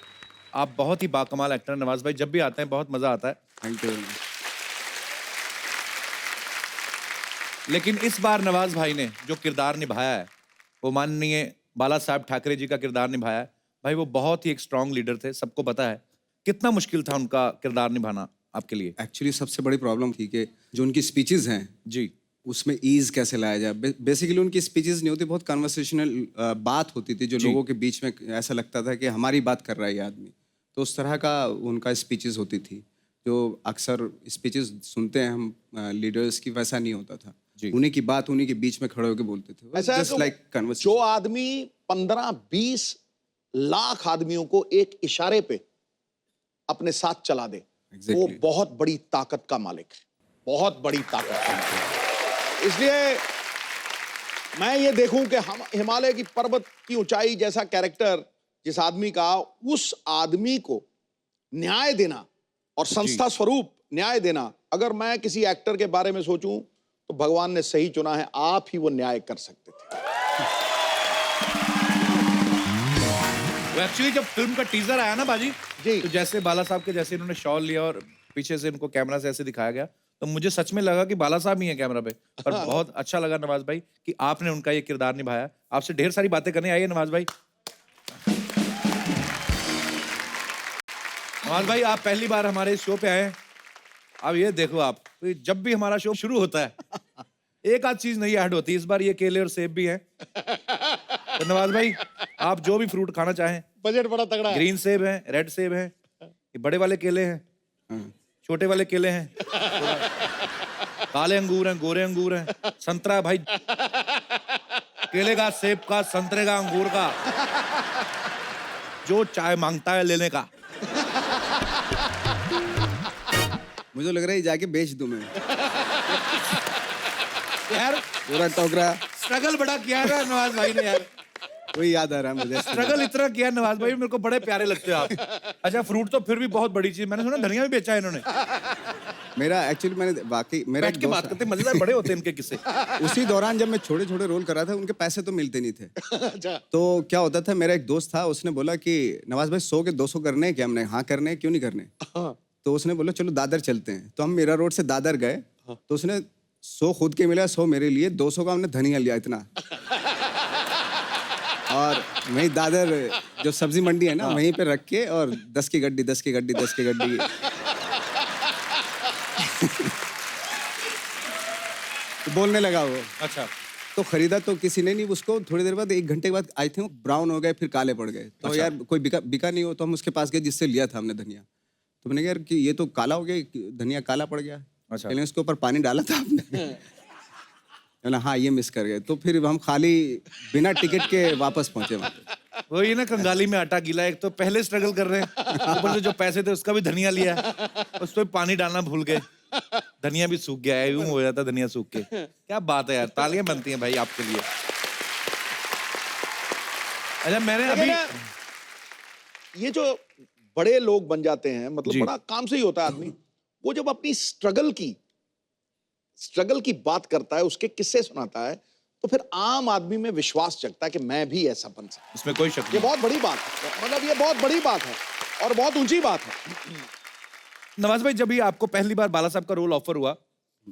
आप बहुत ही बाकमाल एक्टर हैं नवाज भाई। जब भी आते हैं बहुत मजा आता है। Thank you. लेकिन इस बार नवाज भाई ने जो किरदार निभाया है वो माननीय बाला साहब ठाकरे जी का किरदार निभाया है। भाई वो बहुत ही एक स्ट्रांग लीडर थे, सबको पता है। कितना मुश्किल था उनका किरदार निभाना आपके लिए? एक्चुअली सबसे बड़ी प्रॉब्लम थी कि जो उनकी स्पीचेस हैं जी, उसमें ईज कैसे लाया जाए। बेसिकली उनकी स्पीचेस नहीं होती, बहुत कन्वर्सेशनल बात होती थी, जो लोगों के बीच में ऐसा लगता था कि हमारी बात कर रहा है ये आदमी। तो उस तरह का उनका स्पीचेस होती थी, जो अक्सर स्पीचेस सुनते हैं हम लीडर्स की, वैसा नहीं होता था। उन्हीं की बात उन्हीं के बीच में खड़े होकर बोलते थे। ऐसा जस्ट लाइक कन्वर्सेशन। जो आदमी 15-20 लाख आदमियों को एक इशारे पे अपने साथ चला दे, वो बहुत बड़ी ताकत का मालिक है, बहुत बड़ी ताकत का मालिक है। इसलिए मैं ये देखूं कि हम हिमालय की पर्वत की ऊंचाई जैसा कैरेक्टर जिस आदमी का, उस आदमी को न्याय देना और संस्था स्वरूप न्याय देना, अगर मैं किसी एक्टर के बारे में सोचूं तो भगवान ने सही चुना है, आप ही वो न्याय कर सकते थे। वो एक्चुअली जब फिल्म का टीजर आया ना बाजी जी, तो जैसे बाला साहब के जैसे इन्होंने शॉल लिया और पीछे से इनको कैमरा से ऐसे दिखाया गया, तो मुझे सच में लगा कि बाला साहब ही हैं कैमरा पे। पर बहुत अच्छा लगा नवाज भाई कि आपने उनका ये किरदार निभाया। आपसे ढेर सारी बातें करने आई है नवाज भाई। नवाज भाई आप पहली बार हमारे शो पे आए हैं। अब ये देखो आप, तो जब भी हमारा शो शुरू होता है एक आध चीज नहीं ऐड होती। इस बार ये केले और सेब भी हैं। तो नवाज भाई आप जो भी फ्रूट खाना चाहें, बजट बड़ा तगड़ा है। ग्रीन सेब है, रेड सेब है, ये बड़े वाले केले हैं, छोटे वाले केले हैं, काले अंगूर हैं, गोरे अंगूर हैं, संतरा है भाई, केले का, सेब का, संतरे का, अंगूर का, जो चाय मांगता है लेने का। मुझे लग रहा है जाके बेच दूं मैं। यार पूरा टोकरा स्ट्रगल बड़ा किया है ना नवाज भाई ने यार, वही याद आ रहा है मुझे। स्ट्रगल इतना किया नवाज भाई, मेरे को बड़े प्यारे लगते हो आप। अच्छा फ्रूट तो फिर भी बहुत बड़ी चीज, मैंने सुना धनिया भी बेचा है इन्होंने। मेरा एक्चुअली मैंने वाकई मेरा बैठ के बात करते, मजेदार बड़े होते हैं इनके किस्से। उसी दौरान जब मैं छोटे छोटे रोल कर रहा था, उनके पैसे तो मिलते नहीं थे। तो क्या होता था, मेरा एक दोस्त था, उसने बोला कि नवाज भाई 100 के 200 करने हैं क्या? हमने हाँ करने हैं, क्यों नहीं करने? तो उसने बोला चलो दादर चलते हैं। तो हम मीरा रोड से दादर गए, तो उसने 100 खुद के मिला, 100 मेरे लिए, 200 का हमने धनिया लिया इतना। और वहीं दादर जो सब्जी मंडी है ना, वहीं पे रख के, और 10 की गड्डी 10 की गड्डी 10 की गड्डी। तो बोलने लगा वो। अच्छा तो खरीदा तो किसी ने नहीं उसको। थोड़ी देर बाद, 1 घंटे के बाद आई थिंक ब्राउन हो गए, फिर काले पड़ गए। तो यार कोई बिका नहीं हो, तो हम उसके पास गए जिससे लिया था हमने धनिया। तो मैंने कहा यार कि ये तो काला हो गया, धनिया काला पड़ गया। अच्छा। पहले उसके ऊपर पानी डाला था आपने? बोला हाँ ये मिस कर गए। तो फिर हम खाली बिना टिकट के वापस पहुंचे वहाँ पे। वही ना, कंगाली में आटा गीला, एक तो पहले स्ट्रगल कर रहे हैं, ऊपर से जो पैसे थे उसका भी धनिया लिया, उस पर पानी डालना भूल गए, धनिया भी सूख गया है, यूं हो जाता धनिया सूख के। क्या बात है यार, तालियां बनती हैं भाई आपके लिए। अच्छा मैंने अभी ये जो बड़े लोग बन जाते हैं, मतलब जी। बड़ा काम से ही होता है आदमी, वो जब अपनी स्ट्रगल की बात करता है, उसके किस्से सुनाता है, तो फिर आम आदमी में विश्वास जगता है कि मैं भी ऐसा बन सकता इसमें कोई शक हूं। ये नहीं। बहुत बड़ी बात है, मतलब ये बहुत बड़ी बात है और बहुत ऊंची बात है। नवाज भाई जब ये आपको पहली बार बाला साहब का रोल ऑफर हुआ,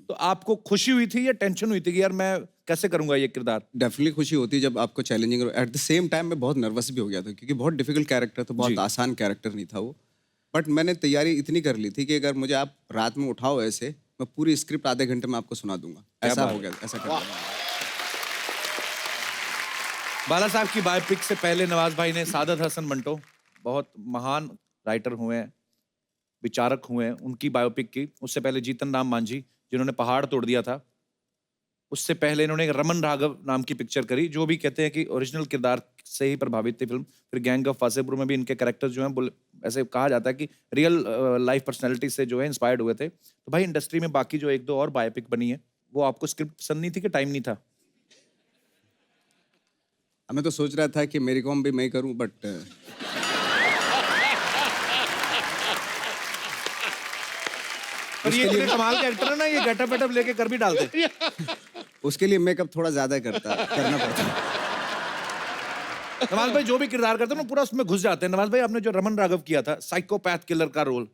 तो आपको खुशी हुई थी या टेंशन हुई थी कि यार मैं कैसे करूंगा ये किरदार? डेफिनेटली खुशी होती है जब आपको challenging. At the same time मैं बहुत नर्वस भी हो गया था, क्योंकि बहुत डिफिकल्ट कैरेक्टर था, बहुत आसान कैरेक्टर नहीं था वो। बट मैंने तैयारी इतनी कर ली थी कि अगर मुझे आप रात में उठाओ ऐसे, मैं पूरी स्क्रिप्ट आधे घंटे में आपको सुना दूंगा। ऐसा हो गया, ऐसा कर दिया। बाला साहब की बायोपिक से पहले नवाज भाई ने सादत हसन मंटो, बहुत महान राइटर हुए हैं, विचारक हुए हैं, उनकी बायोपिक की। उससे पहले जीतन राम मांझी जिन्होंने पहाड़ तोड़ दिया था। उससे पहले इन्होंने रमन राघव नाम की पिक्चर करी, जो भी कहते हैं कि ओरिजिनल किरदार से ही प्रभावित थी फिल्म। फिर गैंग ऑफ वासेपुर में भी इनके कैरेक्टर्स जो हैं ऐसे कहा जाता है कि रियल लाइफ पर्सनैलिटी से जो है इंस्पायर्ड हुए थे। तो भाई इंडस्ट्री में बाकी जो 1-2 और बायोपिक बनी है, वो आपको स्क्रिप्ट पसंद नहीं थी कि टाइम नहीं था? मैं तो सोच रहा था कि मेरी कॉम भी मैं करूं, बट पर ये इतने कमाल के एक्टर है ना, ये गेटअप वेटअप लेके कर भी डालते। उसके लिए मेकअप थोड़ा ज्यादा करना पड़ता। नवाज भाई जो भी किरदार करते हैं ना, पूरा उसमें घुस जाते हैं। नवाज भाई आपने जो रमन राघव किया था, साइकोपैथ किलर का रोल,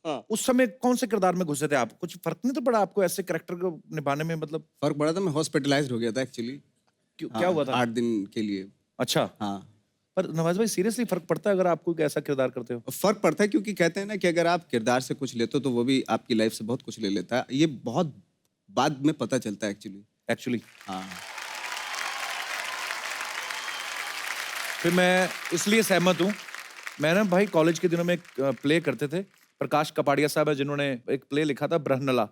उस समय कौन से किरदार में घुसे थे आप? कुछ फर्क नहीं तो पड़ा आपको ऐसे कैरेक्टर को निभाने में? मतलब फर्क पड़ा था, मैं हॉस्पिटलाइज्ड हो गया था एक्चुअली। क्या हुआ था? 8 दिन के लिए। अच्छा। हाँ। पर नवाज भाई सीरियसली फर्क पड़ता है अगर आप कोई ऐसा किरदार करते हो? फर्क पड़ता है, क्योंकि कहते हैं ना कि अगर आप किरदार से कुछ लेते हो तो वो भी आपकी लाइफ से बहुत कुछ ले लेता है। ये बहुत बाद में पता चलता है एक्चुअली। हाँ। फिर मैं इसलिए सहमत हूँ। मैं ना भाई कॉलेज के दिनों में एक प्ले करते थे, प्रकाश कपाड़िया साहब है जिन्होंने एक प्ले लिखा था ब्रहनला।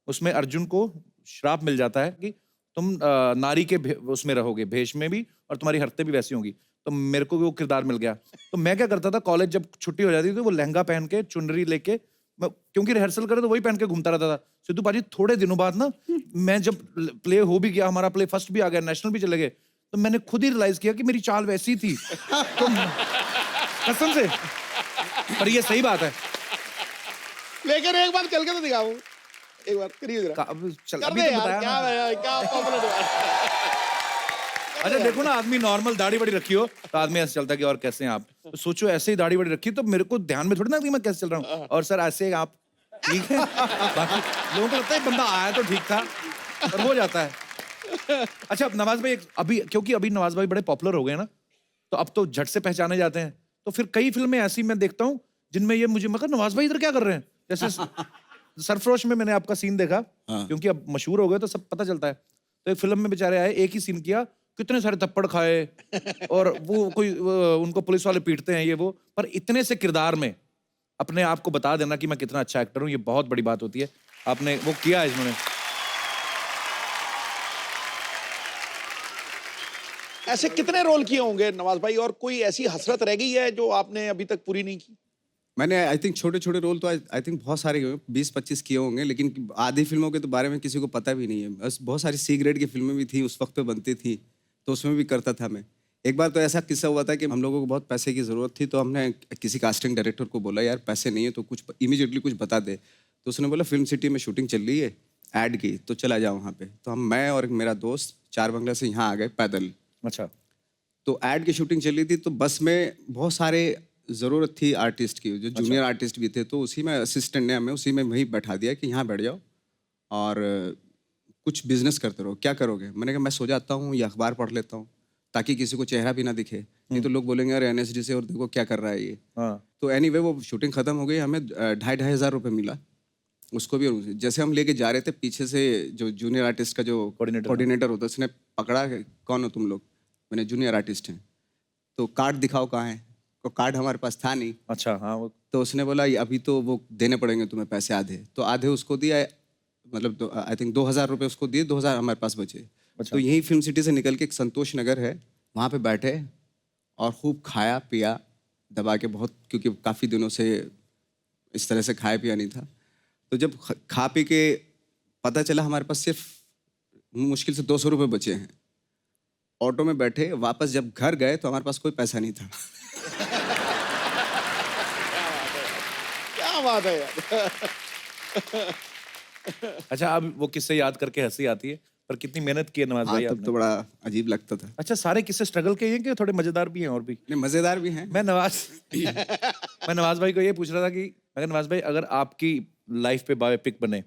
उसमें अर्जुन को श्राप मिल जाता है कि तुम नारी के उसमें रहोगे, भेष में भी, और तुम्हारी हरकतें भी वैसी होंगी। तो मेरे को भी वो किरदार मिल गया। तो मैं क्या करता था, कॉलेज जब छुट्टी हो जाती थी, वो लहंगा पहन के, चुनरी लेके, क्योंकि रिहर्सल करे तो वही पहन के घूमता रहता था। सिद्धू पाजी थोड़े दिनों बाद ना, मैं जब प्ले हो भी गया, हमारा प्ले फर्स्ट भी आ गया, नेशनल भी चले गए, तो मैंने खुद ही रियलाइज किया कि मेरी चाल वैसी थी। तो कसम से, पर ये सही बात है। लेकिन एक बार चल के तो दिखाओ, एक बार करिए जरा। चल अभी तो बताया ना। अच्छा देखो ना, आदमी नॉर्मल दाढ़ी बड़ी रखी हो तो आदमी ऐसे चलता है कि और कैसे हैं आप। तो सोचो ऐसे ही दाढ़ी बड़ी रखी तो मेरे को ध्यान में थोड़ी ना कि मैं कैसे चल रहा हूँ। और सर ऐसे आप ठीक है, बाकी लोगों को लगता है बंदा आया तो ठीक था, और हो जाता है। अच्छा नवाज भाई अभी, क्योंकि अभी नवाज भाई बड़े पॉपुलर हो गए ना, तो अब तो झट से पहचाने जाते हैं। तो फिर कई फिल्में ऐसी मैं देखता हूँ जिनमें ये मुझे मगर नवाज भाई इधर क्या कर रहे हैं, जैसे सरफरोश में मैंने आपका सीन देखा, क्योंकि अब मशहूर हो गए तो सब पता चलता है। तो एक फिल्म में बेचारे आए, एक ही सीन किया, कितने सारे थप्पड़ खाए, और वो कोई उनको पुलिस वाले पीटते हैं ये वो, पर इतने से किरदार में अपने आप को बता देना कि मैं कितना अच्छा एक्टर हूँ, ये बहुत बड़ी बात होती है। आपने वो किया है इन्होंने। ऐसे कितने रोल किए होंगे नवाज भाई, और कोई ऐसी हसरत रह गई है जो आपने अभी तक पूरी नहीं की? मैंने आई थिंक छोटे छोटे रोल तो आई थिंक बहुत सारे हुए, 20-25 किए होंगे, लेकिन आधी फिल्मों के तो बारे में किसी को पता भी नहीं है। बस बहुत सारी सी ग्रेड की फिल्में भी थी उस वक्त पे बनती थी, तो उसमें भी करता था मैं। एक बार तो ऐसा किस्सा हुआ था कि हम लोगों को बहुत पैसे की ज़रूरत थी, तो हमने किसी कास्टिंग डायरेक्टर को बोला यार पैसे नहीं है तो कुछ इमीडिएटली कुछ बता दे। तो उसने बोला फिल्म सिटी में शूटिंग चल रही है ऐड की, तो चला जाओ वहाँ पे। तो मैं और मेरा दोस्त 4 बंगला से यहाँ आ गए पैदल। अच्छा। तो ऐड की शूटिंग चल रही थी, तो बस में बहुत सारे ज़रूरत थी आर्टिस्ट की, जो जूनियर आर्टिस्ट भी थे, तो उसी में असिस्टेंट ने हमें उसी में वहीं बैठा दिया कि यहाँ बैठ जाओ और कुछ बिजनेस करते रहो। क्या करोगे? मैंने कहा मैं सो जाता हूँ या अखबार पढ़ लेता हूँ, ताकि किसी को चेहरा भी ना दिखे, नहीं तो लोग बोलेंगे यार NSD से और देखो क्या कर रहा है ये। तो एनीवे वो शूटिंग खत्म हो गई, हमें 2,500 रुपये मिला उसको भी। जैसे हम लेके जा रहे थे, पीछे से जो जूनियर आर्टिस्ट का जो कोऑर्डिनेटर होता है उसने पकड़ा, कौन हो तुम लोग? मैंने जूनियर आर्टिस्ट हैं। तो कार्ड दिखाओ कहाँ है? तो कार्ड हमारे पास था नहीं। अच्छा। हाँ। वो तो उसने बोला अभी तो वो देने पड़ेंगे तुम्हें पैसे आधे, तो आधे उसको दिया, मतलब आई थिंक 2,000 रुपये उसको दिए, 2,000 हमारे पास बचे। तो यही फिल्म सिटी से निकल के एक संतोष नगर है, वहाँ पे बैठे और खूब खाया पिया दबा के बहुत, क्योंकि काफ़ी दिनों से इस तरह से खाया पिया नहीं था। तो जब खा पी के पता चला हमारे पास सिर्फ मुश्किल से 200 रुपये बचे हैं, ऑटो में बैठे वापस जब घर गए तो हमारे पास कोई पैसा नहीं था। क्या बात है यार। अच्छा, अब वो किस्से याद करके हंसी आती है, पर कितनी मेहनत की है नवाज भाई तब आपने। तो बड़ा अजीब लगता था। अच्छा, सारे किस्से स्ट्रगल के हैं कि थोड़े मजेदार भी हैं? और भी नहीं, मजेदार भी हैं। मैं नवाज भाई को ये पूछ रहा था कि अगर नवाज भाई अगर आपकी लाइफ पे बायोपिक बने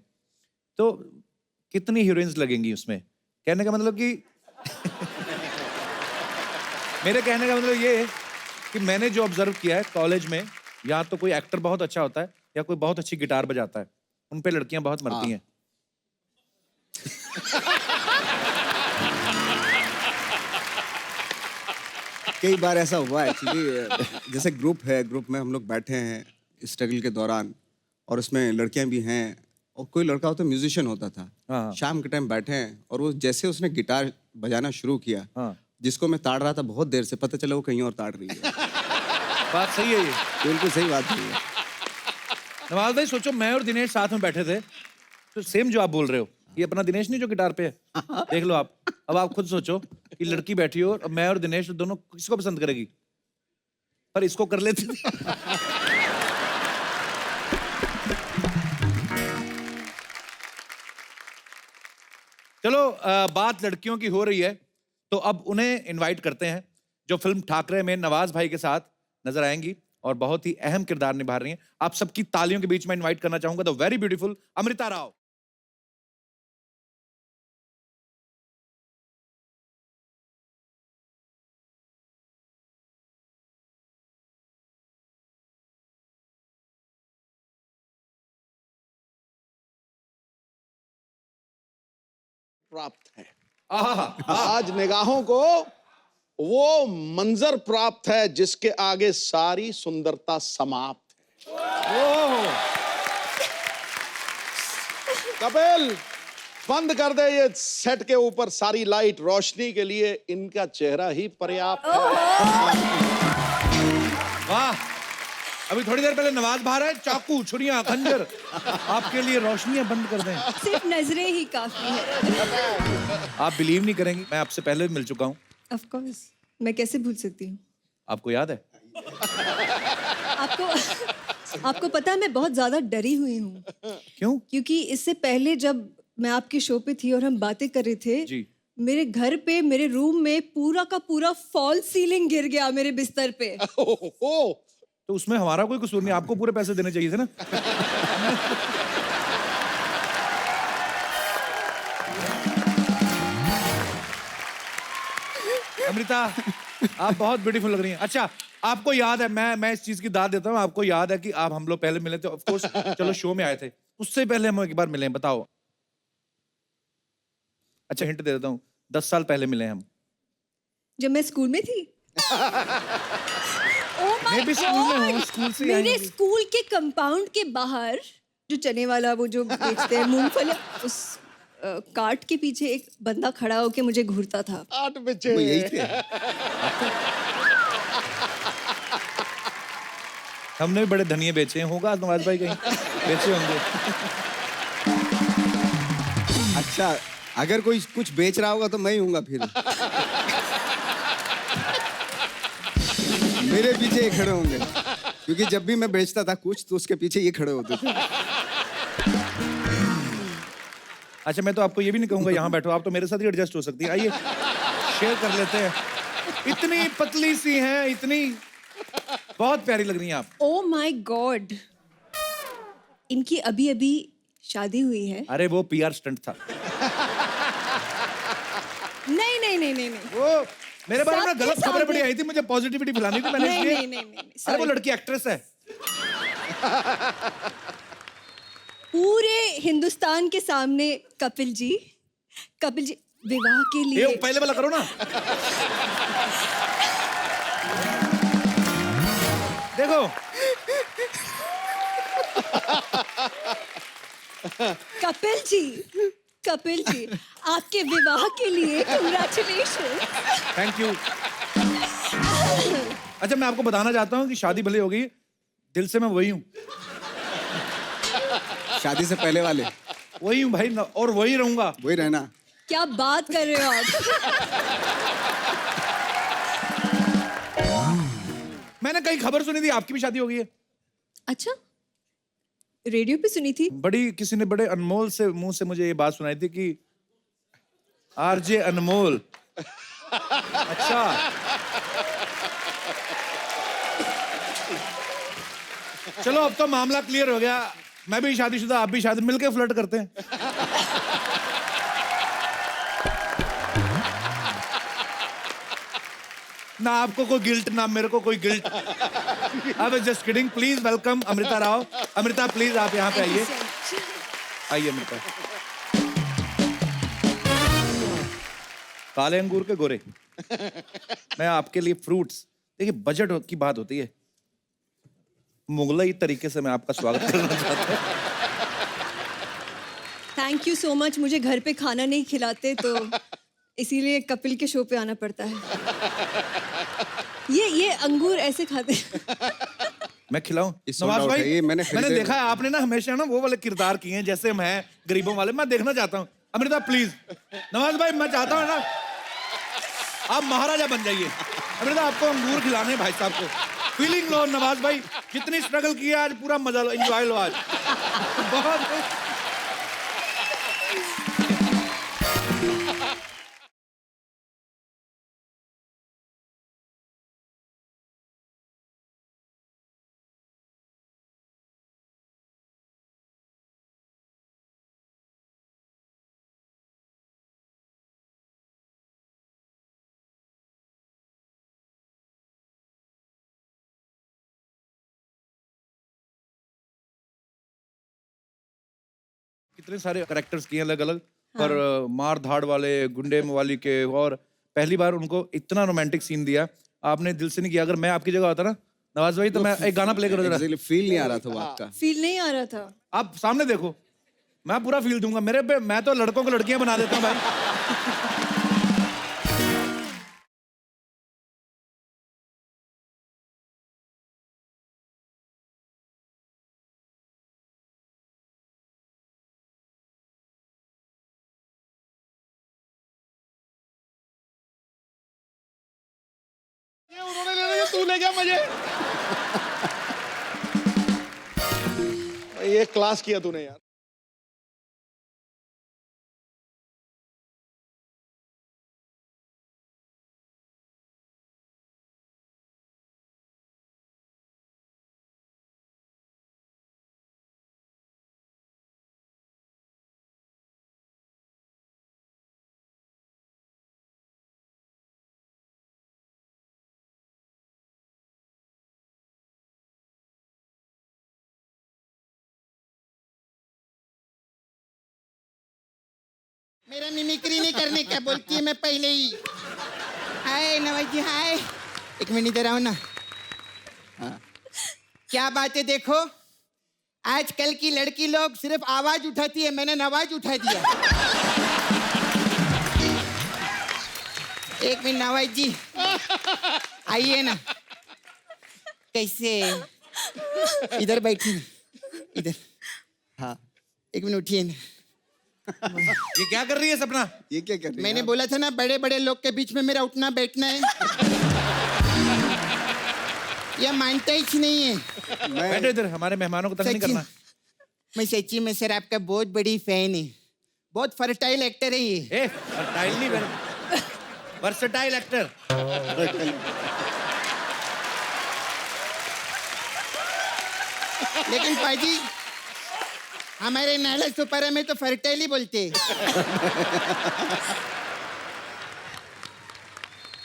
तो कितनी हीरोइंस लगेंगी उसमें? कहने का मतलब कि मेरे कहने का मतलब ये है कि मैंने जो ऑब्जर्व किया है कॉलेज में, यहाँ तो कोई एक्टर बहुत अच्छा होता है या कोई बहुत अच्छी गिटार बजाता है, उन पे लड़कियां बहुत मरती हैं। कई बार ऐसा हुआ एक्चुअली, जैसे ग्रुप है, ग्रुप में हम लोग बैठे हैं स्ट्रगल के दौरान, और उसमें लड़कियां भी हैं, और कोई लड़का होता म्यूजिशियन होता था। शाम के टाइम बैठे हैं और वो जैसे उसने गिटार बजाना शुरू किया, जिसको मैं ताड़ रहा था बहुत देर से, पता चला वो कहीं और ताड़ रही है। बात सही है, ये बिल्कुल सही बात है। नवाज भाई सोचो, मैं और दिनेश साथ में बैठे थे, तो सेम जो आप बोल रहे हो, ये अपना दिनेश नहीं जो गिटार पे है, देख लो आप। अब आप खुद सोचो कि लड़की बैठी हो और मैं और दिनेश दोनों किसको पसंद करेगी? पर इसको कर लेती थी। चलो, बात लड़कियों की हो रही है, तो अब उन्हें इनवाइट करते हैं जो फिल्म ठाकरे में नवाज भाई के साथ नजर आएंगी और बहुत ही अहम किरदार निभा रही हैं। आप सबकी तालियों के बीच में इनवाइट करना चाहूंगा the very beautiful Amrita Rao. प्राप्त है आज निगाहों को वो मंजर प्राप्त है जिसके आगे सारी सुंदरता समाप्त है। कपिल, बंद कर दे ये सेट के ऊपर सारी लाइट, रोशनी के लिए इनका चेहरा ही पर्याप्त है। वाह, अभी थोड़ी देर पहले नवाज बाहर है, चाकू छुरियां खंजर, आपके लिए रोशनियां बंद कर दें। सिर्फ नजरें ही काफी है। आप बिलीव नहीं करेंगी, मैं आपसे पहले भी मिल चुका हूँ। ऑफ कोर्स, मैं कैसे भूल सकती हूँ? आपको याद है? आपको पता है मैं बहुत ज्यादा डरी हुई हूँ। क्यों? क्योंकि इससे पहले जब मैं आपके शो पे थी और हम बातें कर रहे थे जी, मेरे घर पे, मेरे रूम में पूरा का पूरा फॉल सीलिंग गिर गया मेरे बिस्तर पे। तो उसमें हमारा कोई कसूर नहीं, आपको पूरे पैसे देने चाहिए थे ना। अमृता, आप बहुत ब्यूटीफुल लग रही हैं। अच्छा, आपको याद है, मैं इस चीज की दाद देता हूँ, आपको याद है कि आप हम लोग पहले मिले थे? ऑफ कोर्स, चलो शो में आए थे, उससे पहले हम एक बार मिले हैं, बताओ। अच्छा, हिंट दे देता हूँ, 10 साल पहले मिले हम, जब मैं स्कूल में थी। मैं भी स्कूल में हूँ, स्कूल से मेरे स्कूल के कंपाउंड के बाहर जो चने वाला वो जो बेचते हैं मूंगफली, उस कार्ट के पीछे एक बंदा खड़ा होके मुझे घूरता था। 8 बच्चे यही थे। हमने भी बड़े धनिये बेचे हैं, होगा नवाज भाई कहीं बेचे होंगे। अच्छा, अगर कोई कुछ बेच रहा होगा तो मैं ही हूँगा फिर। मेरे पीछे ये खड़े होंगे, क्योंकि जब भी मैं बेचता था कुछ तो उसके पीछे ये खड़े होते थे। अच्छा, मैं तो आपको ये भी नहीं कहूंगा यहाँ बैठो, आप तो मेरे साथ ही एडजस्ट हो सकती है। आइए शेयर कर लेते हैं। इतनी पतली सी हैं, इतनी बहुत प्यारी लग रही हैं आप। ओ माय गॉड, इनकी अभी अभी शादी हुई है। अरे वो पीआर स्टंट था। नहीं नहीं नहीं नहीं नहीं, वो मेरे बारे में सबके गलत खबरें बड़ी सामने। आई थी, मुझे पॉजिटिविटी फैलानी थी मैंने नहीं, इसलिए। नहीं, नहीं, नहीं, अरे वो sorry। लड़की एक्ट्रेस है। पूरे हिंदुस्तान के सामने कपिल जी विवाह के लिए ये पहले वाला करो ना। देखो कपिल जी आपके विवाह के लिए कंग्रेचुलेशन। Thank you. अच्छा, मैं आपको बताना चाहता हूँ कि शादी भले हो गई, दिल से मैं वही हूँ। शादी से पहले वाले वही हूँ भाई, और वही रहूंगा। वही रहना। क्या बात कर रहे हो आप? मैंने कहीं खबर सुनी थी आपकी भी शादी हो गई है। अच्छा, रेडियो पे सुनी थी। बड़ी किसी ने बड़े अनमोल से मुंह से मुझे ये बात सुनाई थी कि आरजे अनमोल। अच्छा, चलो अब तो मामला क्लियर हो गया। मैं भी शादीशुदा, आप भी शादी, मिलके फ्लर्ट करते हैं। ना आपको कोई गिल्ट, ना मेरे को कोई गिल्ट। अब just kidding. Please welcome Amrita Rao. Amrita please आप यहाँ पे आइए। आइए अमृता। काले अंगूर के गोरे। मैं आपके लिए फ्रूट्स, देखिए बजट की बात होती है, मुगलई तरीके से मैं आपका स्वागत करना चाहता हूँ। Thank you so much. मुझे घर पे खाना नहीं खिलाते तो इसीलिए कपिल के शो पे आना पड़ता है। ये अंगूर ऐसे खाते हैं। मैं खिलाऊं? ये sold नवाज out भाई, है, ये मैंने मैंने खरीदे। देखा है आपने ना हमेशा ना वो वाले किरदार किए हैं जैसे हम हैं गरीबों वाले। मैं देखना चाहता हूँ। अमृता प्लीज। नवाज भाई मैं चाहता हूँ ना आप महाराजा बन जाइए। अमृता आपको अंगूर खिलाने हैं भाई साहब को। फीलिंग लो नवाज भाई, जितनी स्ट्रगल की है आज पूरा मजा लो, एंजॉय लो आज। बहुत कितने सारे कैरेक्टर्स किए अलग अलग, पर मार धाड़ वाले, गुंडे मवाली के, और पहली बार उनको इतना रोमांटिक सीन दिया आपने, दिल से नहीं किया। अगर मैं आपकी जगह होता ना नवाज भाई, तो मैं एक गाना प्ले करो जरा। फील नहीं आ रहा था वो आपका। फील नहीं आ रहा था। आप सामने देखो, मैं पूरा फील दूंगा। मेरे पे मैं तो लड़कों को लड़कियां बना देता हूँ भाई। ये उन्होंने ले लिया, तू ले गया मुझे। ये क्लास किया तूने यार। मेरा मिमिक्री नहीं करने का बोलती है मैं पहले ही। हाय नवाज जी, हाय। एक मिनट इधर आओ ना। हाँ। क्या बात है, देखो आजकल की लड़की लोग सिर्फ आवाज उठाती है, मैंने नवाज उठा दिया। एक मिनट नवाज जी आइए ना। कैसे इधर बैठिए इधर। हाँ, एक मिनट उठिए ना। ये क्या कर रही है सपना? ये क्या कर रही है मैंने आप? बोला था ना बड़े बड़े लोग के बीच में मेरा उठना बैठना है। ये मानता ही नहीं है। बैठो इधर, हमारे मेहमानों को तंग नहीं सच्ची करना। मैं सच्ची में सर आपका बहुत बड़ी फैन है। बहुत फर्टाइल एक्टर है ये। ए, वर्सटाइल नहीं, वर्सटाइल एक्टर। लेकिन पाजी हमारे नाला सुपारा में तो फर्टाइल ही बोलते हैं।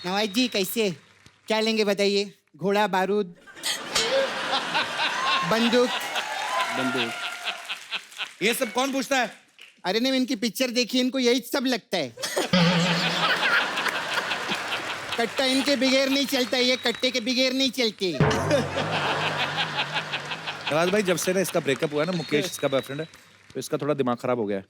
नवाज जी कैसे, क्या लेंगे बताइए? घोड़ा, बारूद, बंदूक? ये सब कौन पूछता है? अरे नहीं, इनकी पिक्चर देखी, इनको यही सब लगता है। कट्टा इनके बगैर नहीं चलता, ये कट्टे के बगैर नहीं चलते। नवाज भाई, जब से ना इसका ब्रेकअप हुआ है ना, मुकेश इसका बॉयफ्रेंड है, तो इसका थोड़ा दिमाग खराब हो गया है।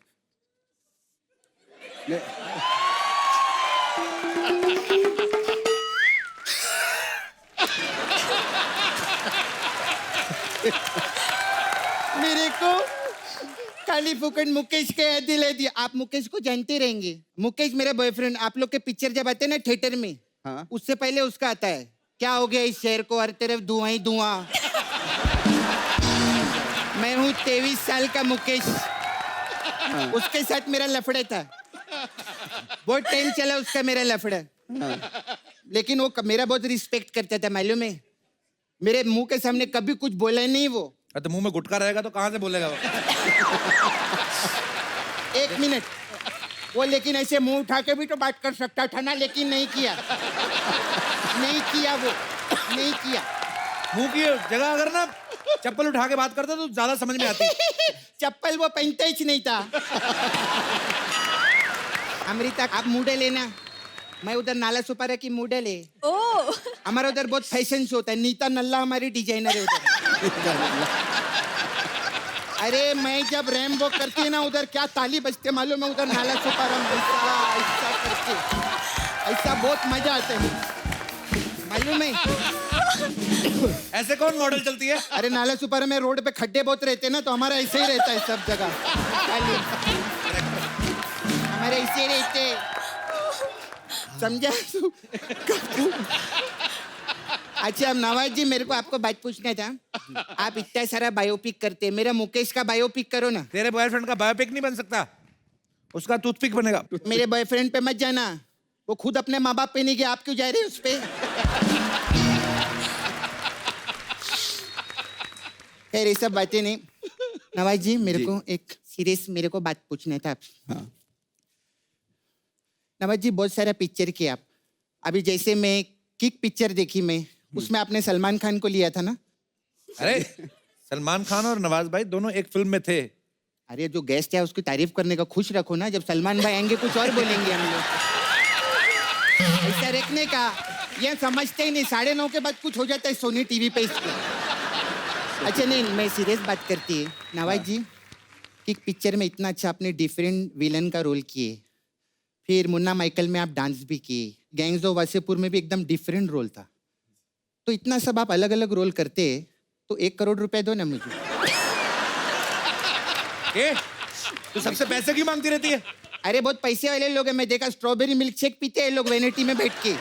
मेरे को काली फुकट मुकेश के याद दिला दी। आप मुकेश को जानते रहेंगे। मुकेश मेरा बॉयफ्रेंड। आप लोग के पिक्चर जब आते हैं ना थिएटर में, हाँ। उससे पहले उसका आता है क्या हो गया इस शहर को, हर तरफ धुआं ही धुआं। मैं हूँ 23 साल का मुकेश। उसके साथ मेरा लफड़ा था, बहुत टाइम चला उसका मेरा लफड़ा। लेकिन वो मेरा बहुत रिस्पेक्ट करता था, मालूम है? मेरे मुंह के सामने कभी कुछ बोला नहीं वो। तो मुंह में गुटखा रहेगा तो कहाँ से बोलेगा वो? एक मिनट, वो लेकिन ऐसे मुंह उठा के भी तो बात कर सकता था ना, लेकिन नहीं किया। नहीं किया वो, नहीं किया। मुंह की जगह अगर ना चप्पल उठा के बात करता तो ज्यादा समझ में आती। चप्पल वो पहनता ही नहीं था। अमृता, आप मॉडल है ना? मैं उधर नाला सुपारा की मॉडल है। ओ, हमारा उधर बहुत फैशन शो होता है। नीता नल्ला हमारी डिजाइनर है उधर। अरे मैं जब रैम वॉक करती है ना, उधर क्या ताली बजते मालूम है? उधर नाला सुपारा में ऐसा ऐसा करके, ऐसा बहुत मजा आता है, मालूम है? ऐसे कौन मॉडल चलती है? अरे नाला सुपारा में रोड पे खड्डे बहुत रहते हैं ना, तो हमारा ऐसे ही रहता है सब जगह। हमारे ऐसे ही रहते, समझा? अच्छा, अब नवाज जी, मेरे को आपको बात पूछना था। आप इतना सारा बायोपिक करते हैं, मेरा मुकेश का बायोपिक करो ना। तेरे बॉयफ्रेंड का बायोपिक नहीं बन सकता, उसका टूथपिक बनेगा। मेरे बॉयफ्रेंड पे मत जाना, वो खुद अपने माँ बाप पे नहीं गया, आप क्यों जा रहे हैं उस पे? खैर ये सब बातें नहीं। नवाज जी, मेरे को एक सीरियस मेरे को बात पूछना था आपसे। हाँ। नवाज जी, बहुत सारा पिक्चर किया आप। अभी जैसे मैं किक पिक्चर देखी मैं, उसमें आपने सलमान खान को लिया था ना? अरे सलमान खान और नवाज भाई दोनों एक फिल्म में थे। अरे जो गेस्ट है उसकी तारीफ करने का खुश रखो ना, जब सलमान भाई आएंगे कुछ और बोलेंगे हम लोग। ऐसा रखने का, ये समझते ही नहीं। 9:30 के बाद कुछ हो जाता है सोनी टीवी पे इसको। अच्छा नहीं, मैं सीरियस बात करती है। नवाज जी, किक पिक्चर में इतना अच्छा आपने डिफरेंट विलन का रोल किए, फिर मुन्ना माइकल में आप डांस भी किए, गैंग्स ऑफ वासेपुर में भी एकदम डिफरेंट रोल था। तो इतना सब आप अलग अलग रोल करते, तो 1 करोड़ रुपए दो ना मुझे। तू सबसे पैसे क्यों मांगती रहती है? अरे बहुत पैसे वाले लोग हैं, मैं देखा स्ट्रॉबेरी मिल्क शेक पीते हैं लोग वैनिटी में बैठ के।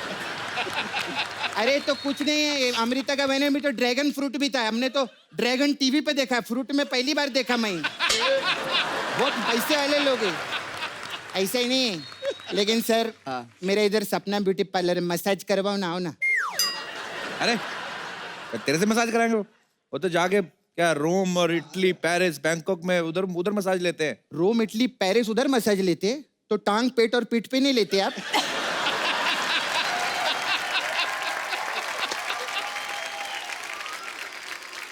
अरे तो कुछ नहीं है, अमृता का वैनिटी में तो ड्रैगन फ्रूट भी था। हमने तो ड्रैगन टीवी पे देखा, फ्रूट में पहली बार देखा मैं। बहुत पैसे वाले लोग हैं, ऐसा ही नहीं है। लेकिन सर, मेरे इधर सपना ब्यूटी पार्लर मसाज करवाओ ना, आओ ना। अरे तेरे से मसाज कराएंगे? वो तो जाके क्या रोम और इटली, पेरिस, बैंकॉक में उधर उधर मसाज लेते हैं। रोम, इटली, पेरिस उधर मसाज लेते, तो टांग, पेट और पीठ पे नहीं लेते आप?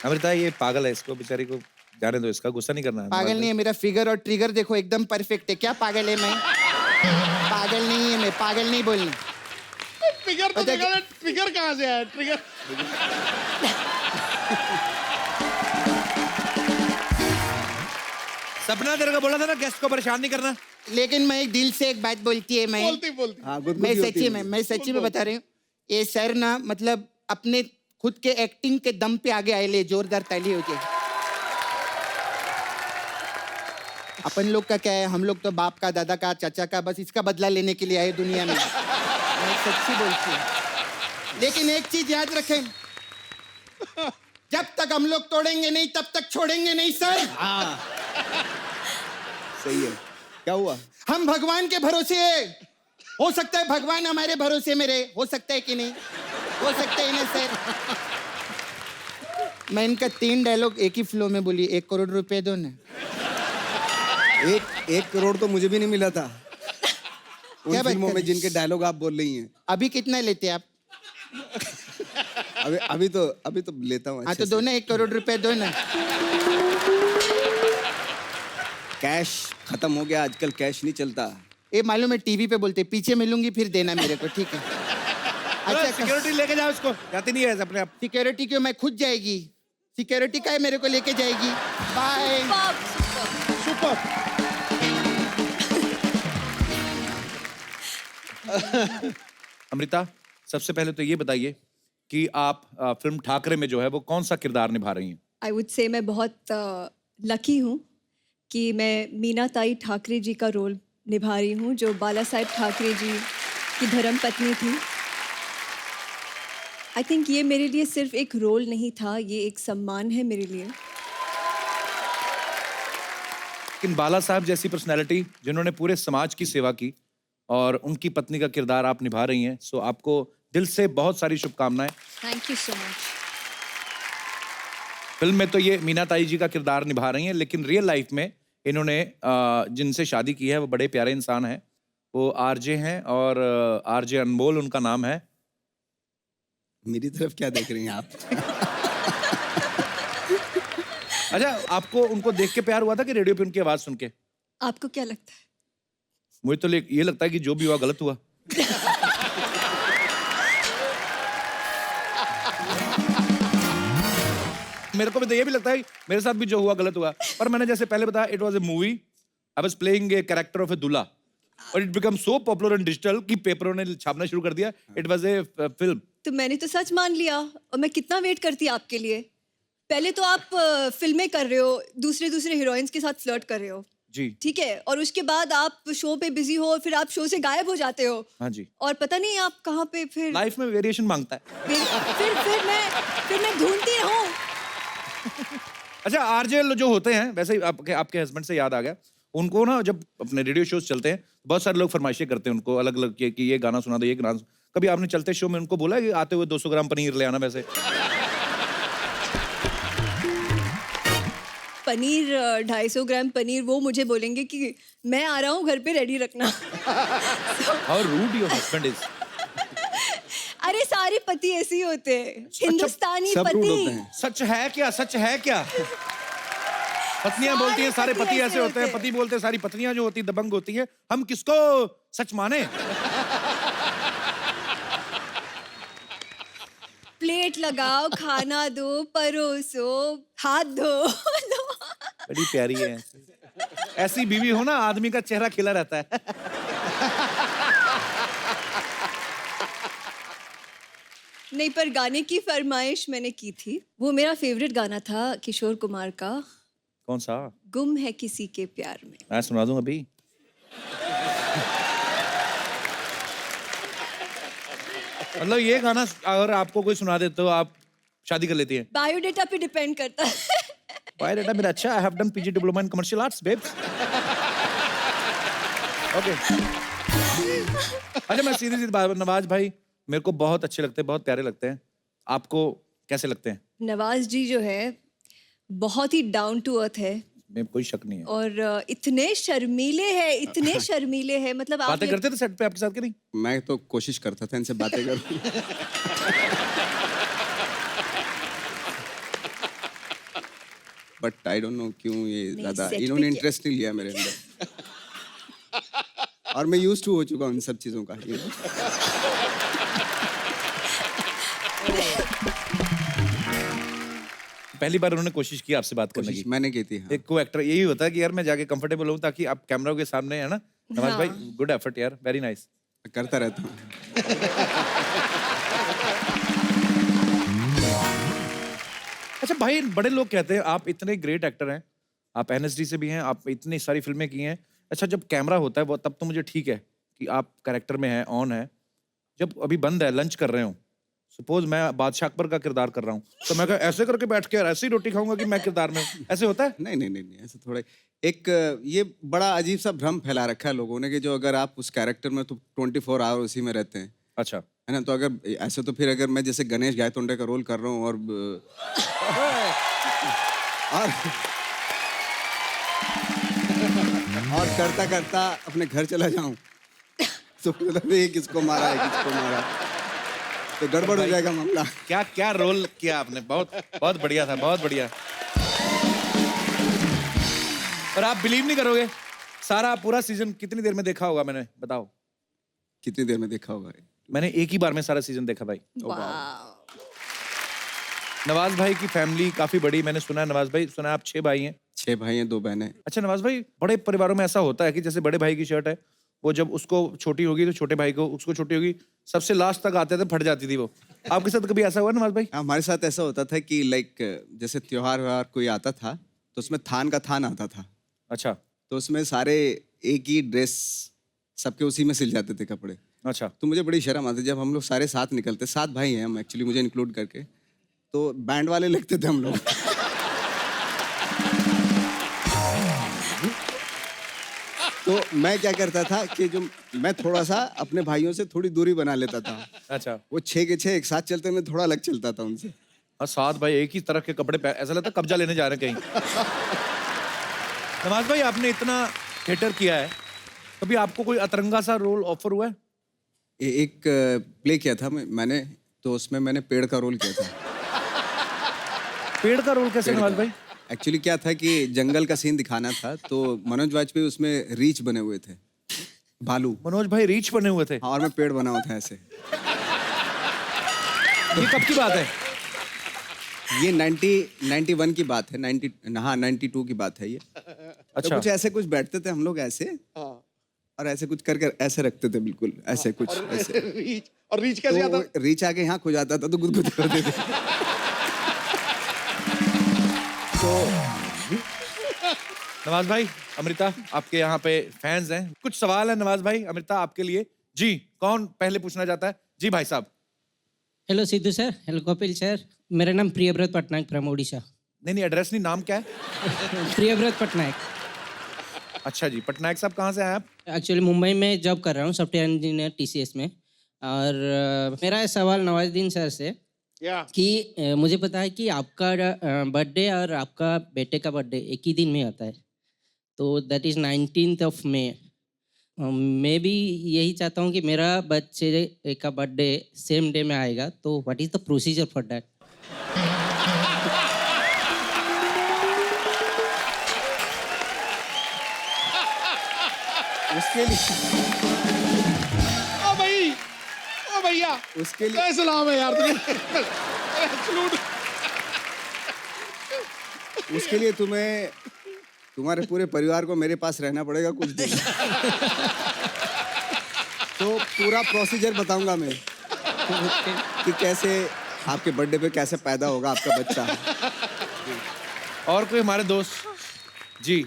अमृता, ये पागल है, इसको बेचारी को जाने दो, इसका गुस्सा नहीं करना है। पागल नहीं है, मेरा फिगर और ट्रिगर देखो एकदम परफेक्ट है। क्या पागल है मैं? पागल नहीं है मैं, पागल नहीं बोलनी। ट्रिगर तो देखा ना, ट्रिगर कहाँ से आया? ट्रिगर सपना, तेरे को बोला था ना गेस्ट को परेशान नहीं करना। लेकिन मैं दिल से एक बात बोलती है, मैं बोलती हाँ, मैं सच्ची में बता रही हूँ। ये सर ना, मतलब अपने खुद के एक्टिंग के दम पे आगे आए ले, जोरदार ताली हो जाए। अपन लोग का क्या है, हम लोग तो बाप का, दादा का, चाचा का, बस इसका बदला लेने के लिए आए दुनिया में। मैं सच्ची बोलती हूँ। लेकिन एक चीज याद रखें, जब तक हम लोग तोड़ेंगे नहीं तब तक छोड़ेंगे नहीं सर। सही है। क्या हुआ? हम भगवान के भरोसे हैं। हो सकता है भगवान हमारे भरोसे में रहे, हो सकता है कि नहीं, हो सकता है ना सर। मैं इनका 3 डायलॉग एक ही फ्लो में बोली, 1 करोड़ रुपए दो ना। एक करोड़ तो मुझे भी नहीं मिला था उन क्या बात फिल्मों कर में रही? जिनके डायलॉग आप बोल रही हैं। अभी कितना लेते आप? अभी तो लेता हूँ। हाँ तो दो ना, 1 करोड़ रुपए दो ना। कैश खत्म हो गया आजकल, कैश नहीं चलता। ये मालूम है, टीवी पे बोलते पीछे मिलूंगी फिर देना मेरे को, ठीक है? अच्छा, सिक्योरिटी लेके जाओ इसको, जाती नहीं है अपने आप। सिक्योरिटी क्यों, मैं खुद जाएगी। सिक्योरिटी का है, मेरे को लेके जाएगी। बाय। सुपर। अमृता, सबसे पहले तो ये बताइए कि आप फिल्म ठाकरे में जो है वो कौन सा किरदार निभा रही हैं? आई वुड से मैं बहुत लकी हूँ कि मैं मीना ताई ठाकरे जी का रोल निभा रही हूँ, जो बाला साहेब ठाकरे जी की धर्म पत्नी थी। आई थिंक ये मेरे लिए सिर्फ एक रोल नहीं था, ये एक सम्मान है मेरे लिए। लेकिन बाला साहब जैसी पर्सनैलिटी जिन्होंने पूरे समाज की सेवा की और उनकी पत्नी का किरदार आप निभा रही हैं, सो आपको दिल से बहुत सारी शुभकामनाएं। Thank you so much. Film में तो ये मीना ताई जी का किरदार निभा रही हैं, लेकिन रियल लाइफ में इन्होंने जिनसे शादी की है वो बड़े प्यारे इंसान हैं, वो आरजे हैं और आरजे अनमोल उनका नाम है। मेरी तरफ क्या देख रही हैं आप? अच्छा, आपको उनको देख के प्यार हुआ था कि रेडियो पे उनकी आवाज सुन के? आपको क्या लगता है? मुझे तो ये लगता है कि जो भी हुआ गलत हुआ। मेरे को भी तो ये भी लगता है मेरे साथ भी जो हुआ गलत हुआ, पर मैंने जैसे पहले बताया, it was a movie, I was playing a character of a दूल्हा, और it become so popular in digital कि पेपरों ने छापना शुरू कर दिया। It was a film. तो मैंने तो सच मान लिया, और मैं कितना वेट करती आपके लिए। पहले तो आप फिल्में कर रहे हो, दूसरे हीरोइंस के साथ फ्लर्ट कर रहे हो, जी ठीक है, और उसके बाद आप शो पे बिजी हो, फिर आप शो से गायब हो जाते हो। हाँ जी। और पता नहीं आप कहाँ पे फिर लाइफ में वेरिएशन मांगता है। फिर मैं ढूंढती रहूं। अच्छा, आरजे जो होते हैं, वैसे ही आपके हस्बैंड से याद आ गया, उनको ना जब अपने रेडियो शोज चलते हैं बहुत सारे लोग फरमाइशें करते हैं उनको अलग अलग कि ये गाना सुना दो, ये गाना। कभी आपने चलते शो में उनको बोला कि आते हुए 200 ग्राम पनीर ले आना? वैसे पनीर 250 ग्राम पनीर वो मुझे बोलेंगे कि मैं आ रहा हूँ, घर पे रेडी रखना। How rude your husband is. अरे सारे पति ऐसे ही होते हैं, हिंदुस्तानी सब रूड होते पति। हैं। सच है क्या? सच है क्या? पत्नियां बोलती हैं सारे पति ऐसे होते हैं, पति बोलते हैं सारी पत्नियां जो होती दबंग होती हैं। हम किसको सच माने? प्लेट लगाओ, खाना दो, परोसो, हाथ धो। बड़ी प्यारी है। ऐसी बीवी हो ना, आदमी का चेहरा खिला रहता है। नहीं, पर गाने की फरमाइश मैंने की थी। वो मेरा फेवरेट गाना था किशोर कुमार का, कौन सा? गुम है किसी के प्यार में। मैं सुना दूं अभी। मतलब ये गाना अगर आपको कोई सुना दे तो आप शादी कर लेती हैं? बायोडेटा पे डिपेंड करता है। बायोडेटा मेरा अच्छा, I have done PG diploma in commercial arts babes. Okay. अच्छा, मैं सीधी सीधी बात, नवाज भाई मेरे को बहुत अच्छे लगते हैं, बहुत प्यारे लगते हैं। आपको कैसे लगते हैं? नवाज जी जो है बहुत ही डाउन टू अर्थ है, में कोई शक नहीं है। और इतने शर्मीले हैं, इतने शर्मीले हैं, मतलब आप बातें करते थे सेट पे आपके साथ कि नहीं? मैं तो कोशिश करता था इनसे बातें करूं। बट आई डोंट नो क्यों ये ज्यादा set पे इन्होंने क्या- इंटरेस्ट नहीं लिया मेरे अंदर। और मैं यूज्ड टू हो चुका हूं इन सब चीजों का। पहली बार उन्होंने कोशिश की आपसे बात करने की? मैंने की थी। हाँ। एक को एक्टर यही होता है कि यार मैं जाके कंफर्टेबल हूँ ताकि आप कैमरा के सामने, है ना? नवाज हाँ। भाई, गुड एफर्ट यार, वेरी नाइस। करता रहता हूँ। अच्छा भाई, बड़े लोग कहते हैं आप इतने ग्रेट एक्टर हैं, आप एनएसडी से भी हैं, आप इतनी सारी फिल्में की हैं। अच्छा, जब कैमरा होता है वो तब तो मुझे ठीक है कि आप कैरेक्टर में हैं, ऑन है। जब अभी बंद है, लंच कर रहे हो, सपोज मैं बादशाह अकबर का किरदार कर रहा हूँ, तो मैं ऐसे करके बैठ के ऐसे ही रोटी खाऊंगा कि मैं किरदार में हूँ, ऐसे होता है? नहीं नहीं नहीं नहीं, ऐसे थोड़ा एक ये बड़ा अजीब सा भ्रम फैला रखा है लोगों ने कि जो अगर आप उस कैरेक्टर में तो 24 आवर उसी में रहते हैं। अच्छा, है ना? तो अगर ऐसे तो फिर अगर मैं जैसे गणेश गायतोंडे का रोल कर रहा हूँ और करता करता अपने घर चला जाऊं तो मतलब ये किसको मारा है, किसको मारा, तो गड़बड़ हो जाएगा मामला। क्या क्या रोल किया आपने, बहुत बहुत बढ़िया था, बहुत बढ़िया। और आप बिलीव नहीं करोगे, सारा पूरा सीजन कितनी देर में देखा होगा मैंने, बताओ? कितनी देर में देखा होगा? मैंने एक ही बार में सारा सीजन देखा भाई। नवाज भाई की फैमिली काफी बड़ी, मैंने सुना है। नवाज भाई, सुना है आप 6 भाई हैं? 6 भाई हैं, 2 बहनें। अच्छा नवाज भाई, बड़े परिवारों में ऐसा होता है कि जैसे बड़े भाई की शर्ट है, वो जब उसको छोटी होगी तो छोटे भाई को, उसको छोटी होगी, सबसे लास्ट तक आते थे, फट जाती थी वो। आपके साथ कभी ऐसा हुआ नवाज भाई? हमारे साथ ऐसा होता था कि लाइक जैसे त्योहार व्योहार कोई आता था तो उसमें थान का थान आता था। अच्छा। तो उसमें सारे एक ही ड्रेस सबके उसी में सिल जाते थे कपड़े। अच्छा। तो मुझे बड़ी शर्म आती जब हम लोग सारे साथ निकलते, 7 भाई हैं हम एक्चुअली, मुझे इंक्लूड करके, तो बैंड वाले लगते थे हम लोग। तो मैं क्या करता था कि जो मैं थोड़ा सा अपने भाइयों से थोड़ी दूरी बना लेता था। अच्छा। वो 6 के 6 एक साथ चलते, मैं थोड़ा अलग चलता था उनसे। और 7 भाई एक ही तरह के कपड़े पहन, ऐसा लगता है कब्जा लेने जा रहे हैं कहीं। नवाज भाई, आपने इतना थिएटर किया है, कभी आपको कोई अतरंगा सा रोल ऑफर हुआ है? एक प्ले किया था मैंने, तो उसमें मैंने पेड़ का रोल किया था। पेड़ का रोल कैसे नवाज भाई? एक्चुअली क्या था कि जंगल का सीन दिखाना था, तो मनोज वाजपेयी उसमें रीछ बने हुए थे, भालू। मनोज भाई रीछ बने हुए थे? हाँ, और मैं पेड़ बना हुआ था ऐसे। ये कब की बात है? ये 91 की बात है, 92 की बात है ये। अच्छा। तो कुछ ऐसे कुछ बैठते थे हम लोग ऐसे, और ऐसे कुछ करके ऐसे रखते थे, बिल्कुल ऐसे कुछ ऐसे। और रीच कैसे आता? रीच आके यहाँ खो जाता था तो गुदगुद करते थे। तो नवाज भाई, अमृता आपके यहाँ पे फैंस हैं, कुछ सवाल है नवाज भाई अमृता आपके लिए। जी, कौन पहले पूछना चाहता है? जी भाई साहब। Hello Sidhu sir, hello Kapil sir, मेरा नाम प्रियव्रत पटनायक फ्रॉम ओडिशा। नहीं, एड्रेस नहीं, नाम क्या है? प्रियव्रत पटनायक। अच्छा जी, पटनायक साहब कहाँ से आए आप? एक्चुअली मुंबई में जॉब कर रहा हूँ, सॉफ्टवेयर इंजीनियर TCS में। और मेरा सवाल नवाजुद्दीन सर से कि मुझे पता है कि आपका बर्थडे और आपका बेटे का बर्थडे एक ही दिन में होता है, तो दैट इज़ 19 मई। मैं भी यही चाहता हूँ कि मेरा बच्चे का बर्थडे सेम डे में आएगा, तो what is the procedure for that? उसके लिए ओ भैया, उसके लिए कैसे सलाम है यार तुझे। उसके लिए तुम्हें तुम्हारे पूरे परिवार को मेरे पास रहना पड़ेगा कुछ दिन। तो पूरा प्रोसीजर बताऊंगा मैं कि कैसे आपके बर्थडे पे कैसे पैदा होगा आपका बच्चा। और कोई हमारे दोस्त? जी।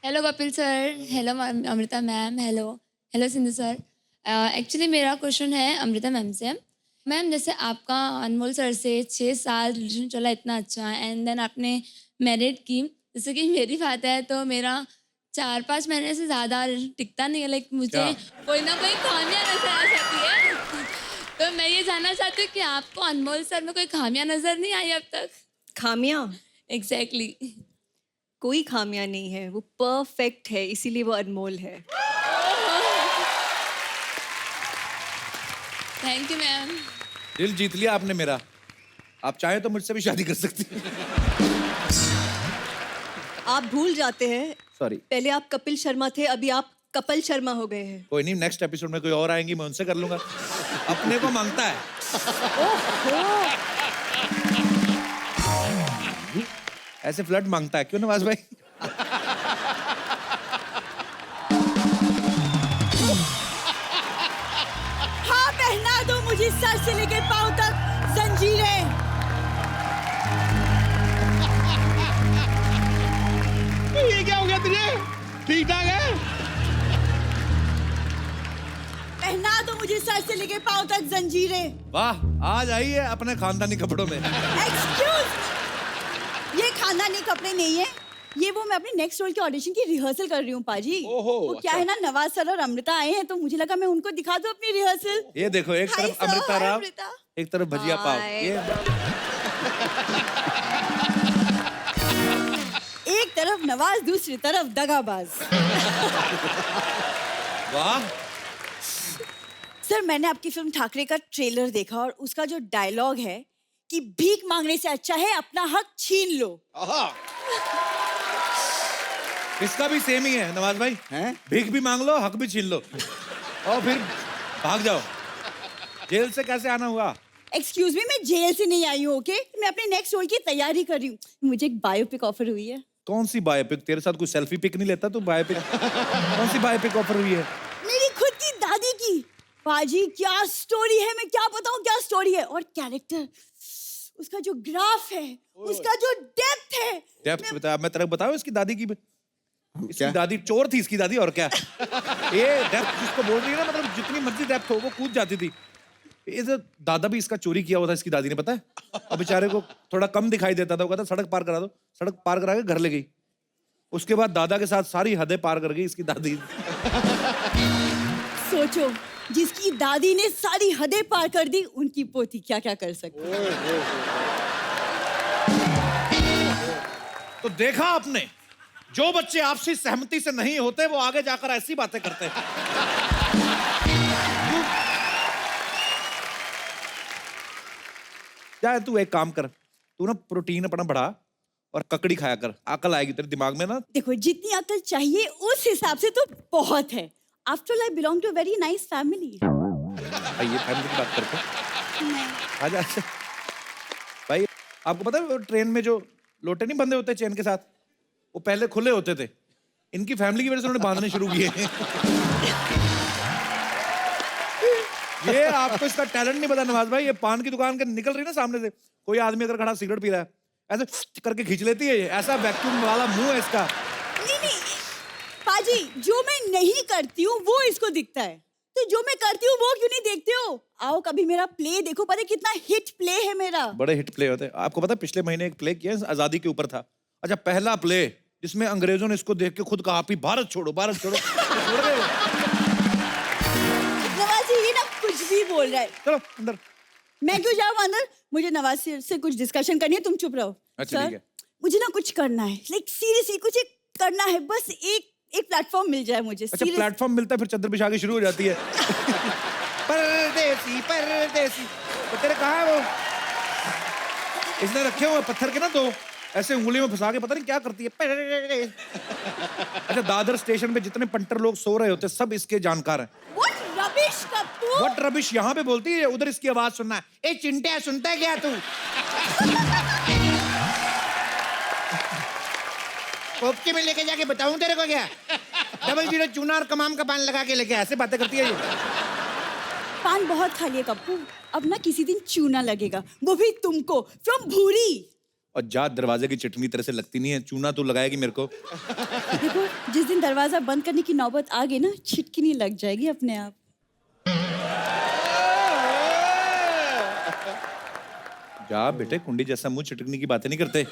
Hello Kapil sir, hello Amrita ma'am, hello Sindhu sir. Actually मेरा क्वेश्चन है अमृता मैम से। मैम, जैसे आपका अनमोल सर से 6 साल रिलेशन चला इतना अच्छा, एंड देन आपने मैरिड की, जैसे कि मेरी बात है तो मेरा 4-5 महीने से ज़्यादा टिकता नहीं है। लाइक मुझे कोई ना कोई खामियां नजर आ जाती है। तो मैं ये जानना चाहती हूँ कि आपको अनमोल सर में कोई खामियां नजर नहीं आई अब तक? खामियां? एग्जैक्टली। कोई खामियां नहीं है, वो परफेक्ट है, इसीलिए वो अनमोल है। Thank you ma'am. दिल जीत लिया आपने मेरा। आप चाहे तो मुझसे भी शादी कर सकती हैं। आप भूल जाते हैं, सॉरी, पहले आप कपिल शर्मा थे, अभी आप कपिल शर्मा हो गए हैं। कोई नहीं, नेक्स्ट एपिसोड में कोई और आएंगी, मैं उनसे कर लूंगा। अपने को मांगता है। ऐसे फ्लर्ट मांगता है क्यों नवाज भाई? हाँ, पहना दो मुझे सर से लेकर पांव तक जंजीरें। तुझे? ठीक ठाक है? पहना दो मुझे सर से लेके पांव तक जंजीरें। वाह, आज आई है अपने खानदानी कपड़ों में। एक्सक्यूज, ये खानदानी कपड़े नहीं है, ये वो मैं अपने नेक्स्ट रोल के ऑडिशन की रिहर्सल कर रही हूँ पाजी। वो क्या है ना, नवाज सर और अमृता आए हैं तो मुझे लगा मैं उनको दिखा दूं अपनी रिहर्सल। ये देखो, एक Hi तरफ sir, अमृता hi राव, अमृता। एक तरफ भजिया पाव। ये एक तरफ नवाज, दूसरी तरफ दगाबाज। वाह। सर, मैंने आपकी फिल्म ठाकरे का ट्रेलर देखा और उसका जो डायलॉग है कि भीख मांगने से अच्छा है अपना हक छीन लो। इसका भी सेम ही है नवाज भाई। भीख भी मांग लो, हक भी छीन लो और फिर भाग जाओ। जेल से कैसे आना हुआ? एक्सक्यूज मी, मैं जेल से नहीं आई हूँ, ओके? मैं अपने नेक्स्ट रोल की तैयारी कर रही हूँ। मुझे एक बायोपिक ऑफर हुई है। कौन सी बायोपिक? तेरे साथ कोई सेल्फी पिक नहीं लेता तू? बायोपिक कौन सी बायोपिक ऑफर हुई है? मेरी खुद की दादी की। पाजी, क्या स्टोरी है, मैं क्या बताऊँ क्या स्टोरी है। और कैरेक्टर, उसका जो ग्राफ है, उसका जो डेप्थ है। डेप्थ बता, मैं तेरे को बताऊं इसकी दादी की। इसकी दादी चोर थी, इसकी दादी, और क्या। ये डेप्थ जिसको बोल रही है ना, मतलब जितनी मर्जी डेप्थ हो वो कूद जाती थी। ये जो दादा भी इसका चोरी किया हुआ था इसकी दादी ने, पता है? अब बेचारे को थोड़ा कम दिखाई देता था, वो कहता सड़क पार करा दो, सड़क पार करा के घर ले गई। उसके बाद दादा के साथ सारी हदें पार कर गई इसकी दादी। सोचो, जिसकी दादी ने सारी हदें पार कर दी, उनकी पोती क्या क्या कर सकती है। तो देखा आपने, जो बच्चे आपसी सहमति से नहीं होते वो आगे जाकर ऐसी बातें करते हैं। क्या तू एक काम कर, तू ना प्रोटीन अपना बढ़ा और ककड़ी खाया कर, अकल आएगी तेरे दिमाग में ना। देखो, जितनी अकल चाहिए उस हिसाब से तो बहुत है। After all I belong to a very nice family. ये फैमिली की बात करते हैं। आजा भाई, आपको पता है ट्रेन में जो लोटे नहीं बंधे होते चेन के साथ, वो पहले खुले होते थे। इनकी फैमिली की वजह से उन्होंने बांधने शुरू किए। ये आपको इसका टैलेंट नहीं पता नवाज भाई। ये पान की दुकान के निकल रही ना सामने से, कोई आदमी अगर खड़ा सिगरेट पी रहा है, ऐसे करके खींच लेती है। ये ऐसा वैक्यूम वाला मुंह है इसका। नहीं पाजी, जो मैं नहीं करती हूँ वो इसको दिखता है, तो जो मैं करती हूँ वो क्यों नहीं देखते हो? आओ कभी मेरा प्ले देखो, पता है कितना हिट प्ले है मेरा। बड़े हिट प्ले होते हैं। आपको पता है पिछले महीने एक प्ले किया आजादी के ऊपर था। अच्छा, पहला प्ले जिसमें अंग्रेजों ने इसको देख के खुद कहा आप भारत छोड़ो, भारत छोड़ो। छोड़ गए। नवाज जी, ये ना कुछ भी बोल रहा है। चलो अंदर। मैं क्यों जाऊँ अंदर? मुझे नवाज से कुछ डिस्कशन करनी है, तुम चुप रहो। अच्छा ठीक है। मुझे ना कुछ करना है, लाइक सीरियसली कुछ एक करना है, बस एक प्लेटफॉर्म मिल जाए मुझे। अच्छा, प्लेटफॉर्म मिलता है फिर चद्दर बिछा के शुरू हो जाती है। परदेसी परदेसी, तो तेरे कहाँ है वो? इसने रखे हुए पत्थर के ना, तो ऐसे उंगली में फंसा के पता नहीं क्या करती है। अच्छा, दादर स्टेशन पे जितने पंटर लोग सो रहे होते सब इसके जानकार हैं। What rubbish, Kappu? What rubbish यहाँ पे बोलती है, उधर इसकी आवाज सुनना है। ए चिंटिया, सुनता है क्या तू? पोपके में लेके जाके बताऊं तेरे को क्या? डबल जीरो चूना और कमाम का पान लगा के लेके ऐसे बातें करती है ये। पान बहुत खा लिया कप्पू, अब ना किसी दिन चूना लगेगा, वो भी तुमको, फ्रॉम भूरी। और जा, दरवाजे की चटनी तेरे से लगती नहीं है, चूना तू लगाएगी मेरे को। देखो, जिस दिन दरवाजा बंद करने की नौबत आ गई ना, छिटकिनी लग जाएगी अपने आप। जा बेटे, कुंडी जैसा मुंह, छिटकनी की बातें नहीं करते।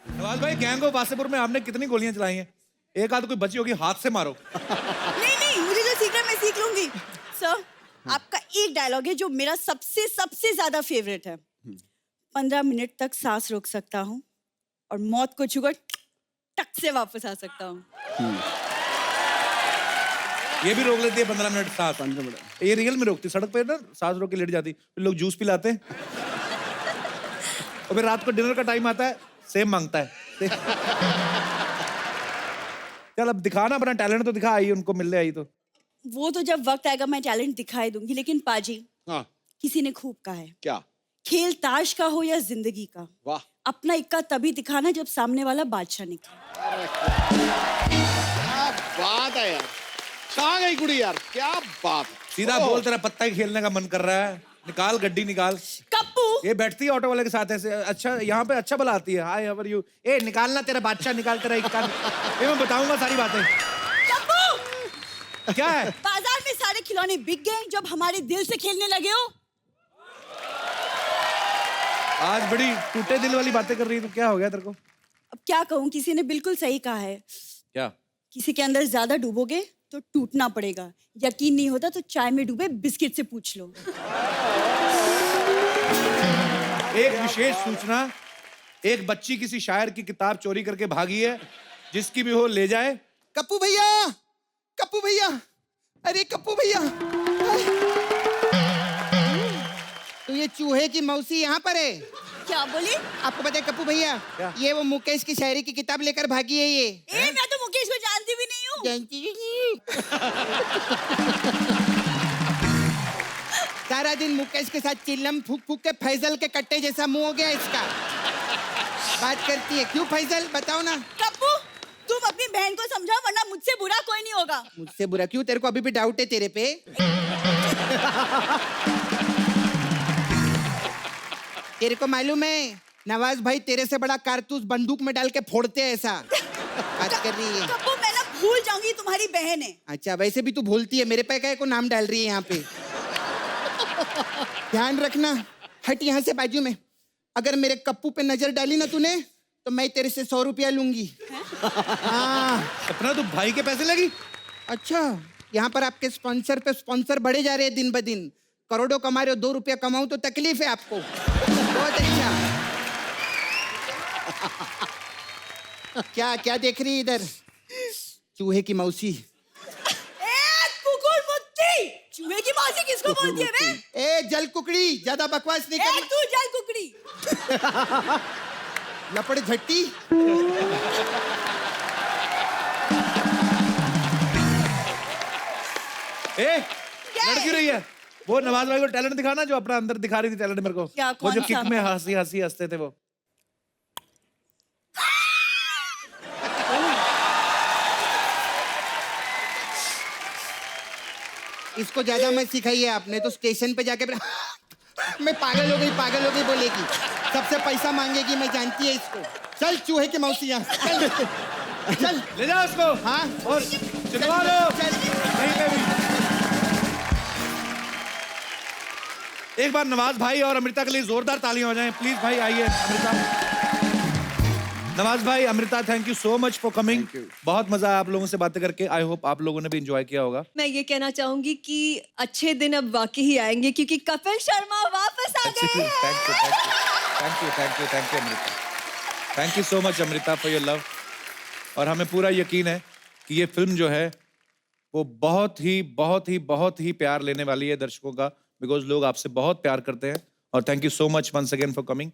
नवाज भाई, गैंग ऑफ वासेपुर में आपने कितनी गोलियां चलाई हैं? एक आध कोई बची होगी, हाथ से मारो। नहीं, मुझे जो सीखना मैं सीख लूंगी। सर, आपका एक डायलॉग है जो मेरा सबसे ज्यादा फेवरेट है। 15 मिनट तक सांस रोक सकता हूँ और मौत को छूकर टक से वापस आ सकता हूँ। ये भी रोक लेती है 15 मिनट सांस। 15 मिनट ये रियल में रोकती, सड़क पे ना सांस रोक के लेट जाती, फिर लोग जूस पिलाते हैं। और फिर रात को डिनर का टाइम आता है, सेम मांगता है। चल अब दिखा ना अपना टैलेंट, तो दिखा। आई उनको मिलने आई तो। वो तो जब वक्त आएगा मैं टैलेंट दिखाई दूंगी, लेकिन पाजी, हाँ, किसी ने खूब कहा है, क्या? खेल ताश का हो या जिंदगी का, वाह, अपना इक्का तभी दिखाना जब सामने वाला बादशाह निकले। क्या बात है यार, कहाँ गई कुड़ी यार, क्या बात। सीधा बोल, तेरा पत्ता ही खेलने का मन कर रहा है। निकाल गड्डी निकाल। कप्पू ये बैठती है ऑटो वाले के साथ ऐसे, अच्छा यहाँ पे अच्छा भला आती है, हाय हाउ आर यू, ए निकालना तेरा बादशाह निकाल तेरा एक कान, ये मैं बताऊंगा सारी बातें। कप्पू क्या है? बाजार में सारे खिलौने बिक गए जब हमारे दिल से खेलने लगे हो। आज बड़ी टूटे दिल वाली बातें कर रही है, तो क्या हो गया तेरे को? अब क्या कहूँ, किसी ने बिल्कुल सही कहा है, क्या? किसी के अंदर ज्यादा डूबोगे तो टूटना पड़ेगा। यकीन नहीं होता तो चाय में डूबे बिस्किट से पूछ लो। एक विशेष सूचना, एक बच्ची किसी शायर की किताब चोरी करके भागी है, जिसकी भी हो ले जाए। कप्पू भैया, कप्पू भैया, अरे कप्पू भैया, तो ये चूहे की मौसी यहाँ पर है। क्या बोली? आपको पता है कप्पू भैया, ये वो मुकेश की शायरी की किताब लेकर भागी है ये। मैं तो मुकेश को जानती भी नहीं हूँ। जानती भी नहीं। सारा दिन मुकेश के साथ चिल्लम फूक फूक के फैजल के कट्टे जैसा मुंह हो गया इसका। बात करती है, क्यों फैजल बताओ ना। कप्पू तुम अपनी बहन को समझाओ, वरना मुझसे बुरा कोई नहीं होगा। मुझसे बुरा क्यों? तेरे को अभी भी डाउट है तेरे पे? तेरे को मालूम है नवाज भाई तेरे से बड़ा कारतूस बंदूक में डाल के फोड़ते हैं, ऐसा बात कर रही है। कप्पू मैं ना भूल जाऊंगी तुम्हारी बहन है। अच्छा वैसे भी तू भूलती है, मेरे पे क्या को नाम डाल रही है यहाँ पे। ध्यान रखना, हट यहाँ से बाजू में। अगर मेरे कप्पू पे नजर डाली ना तूने तो मैं तेरे से 100 रुपया लूंगी। हाँ अपना तो भाई के पैसे लगी। अच्छा यहाँ पर आपके स्पॉन्सर पे स्पॉन्सर बढ़े जा रहे हैं दिन ब दिन। करोड़ों कमा रहे हो, 2 रुपया कमाऊं तो तकलीफ है आपको। बहुत अच्छा। क्या क्या देख रही है इधर? चूहे की मौसी। कुकुर मुत्ती, चूहे की मौसी किसको बोलती है बे? ए जल कुकड़ी, ज्यादा बकवास नहीं करनी। तू जल कुकड़ी। लपड़ झट्टी। लड़की रही है वो नवाज भाई को टैलेंट दिखाना, जो अपना अंदर दिखा रही थी टैलेंट मेरे को। क्या, वो जो कौन किक सा? में हंसी हंसी हंसते थे वो। इसको ज्यादा मत सिखाइए आपने, तो स्टेशन पे जाके मैं पागल हो गई बोलेगी, सबसे पैसा मांगेगी, मैं जानती है इसको। चल चूहे की मौसी यहाँ, चल चल ले जाओ उसको। हाँ और चलवा लो कहीं पे भी। एक बार नवाज भाई और अमृता के लिए जोरदार तालियां हो जाएं प्लीज। भाई आइए अमृता। नवाज भाई, Amrita, thank you so much for coming. बहुत मजा आया आप लोगों से बातें करके। आई होप आप लोगों ने भी एंजॉय किया होगा। मैं ये कहना चाहूंगी कि अच्छे दिन अब वाकई ही आएंगे, क्योंकि कपिल शर्मा वापस आ गए हैं। Thank you Amrita. Thank you so much Amrita for your love. और हमें पूरा यकीन है कि ये फिल्म जो है वो बहुत ही प्यार लेने वाली है दर्शकों का, बिकॉज लोग आपसे बहुत प्यार करते हैं। और thank you so much once again for coming.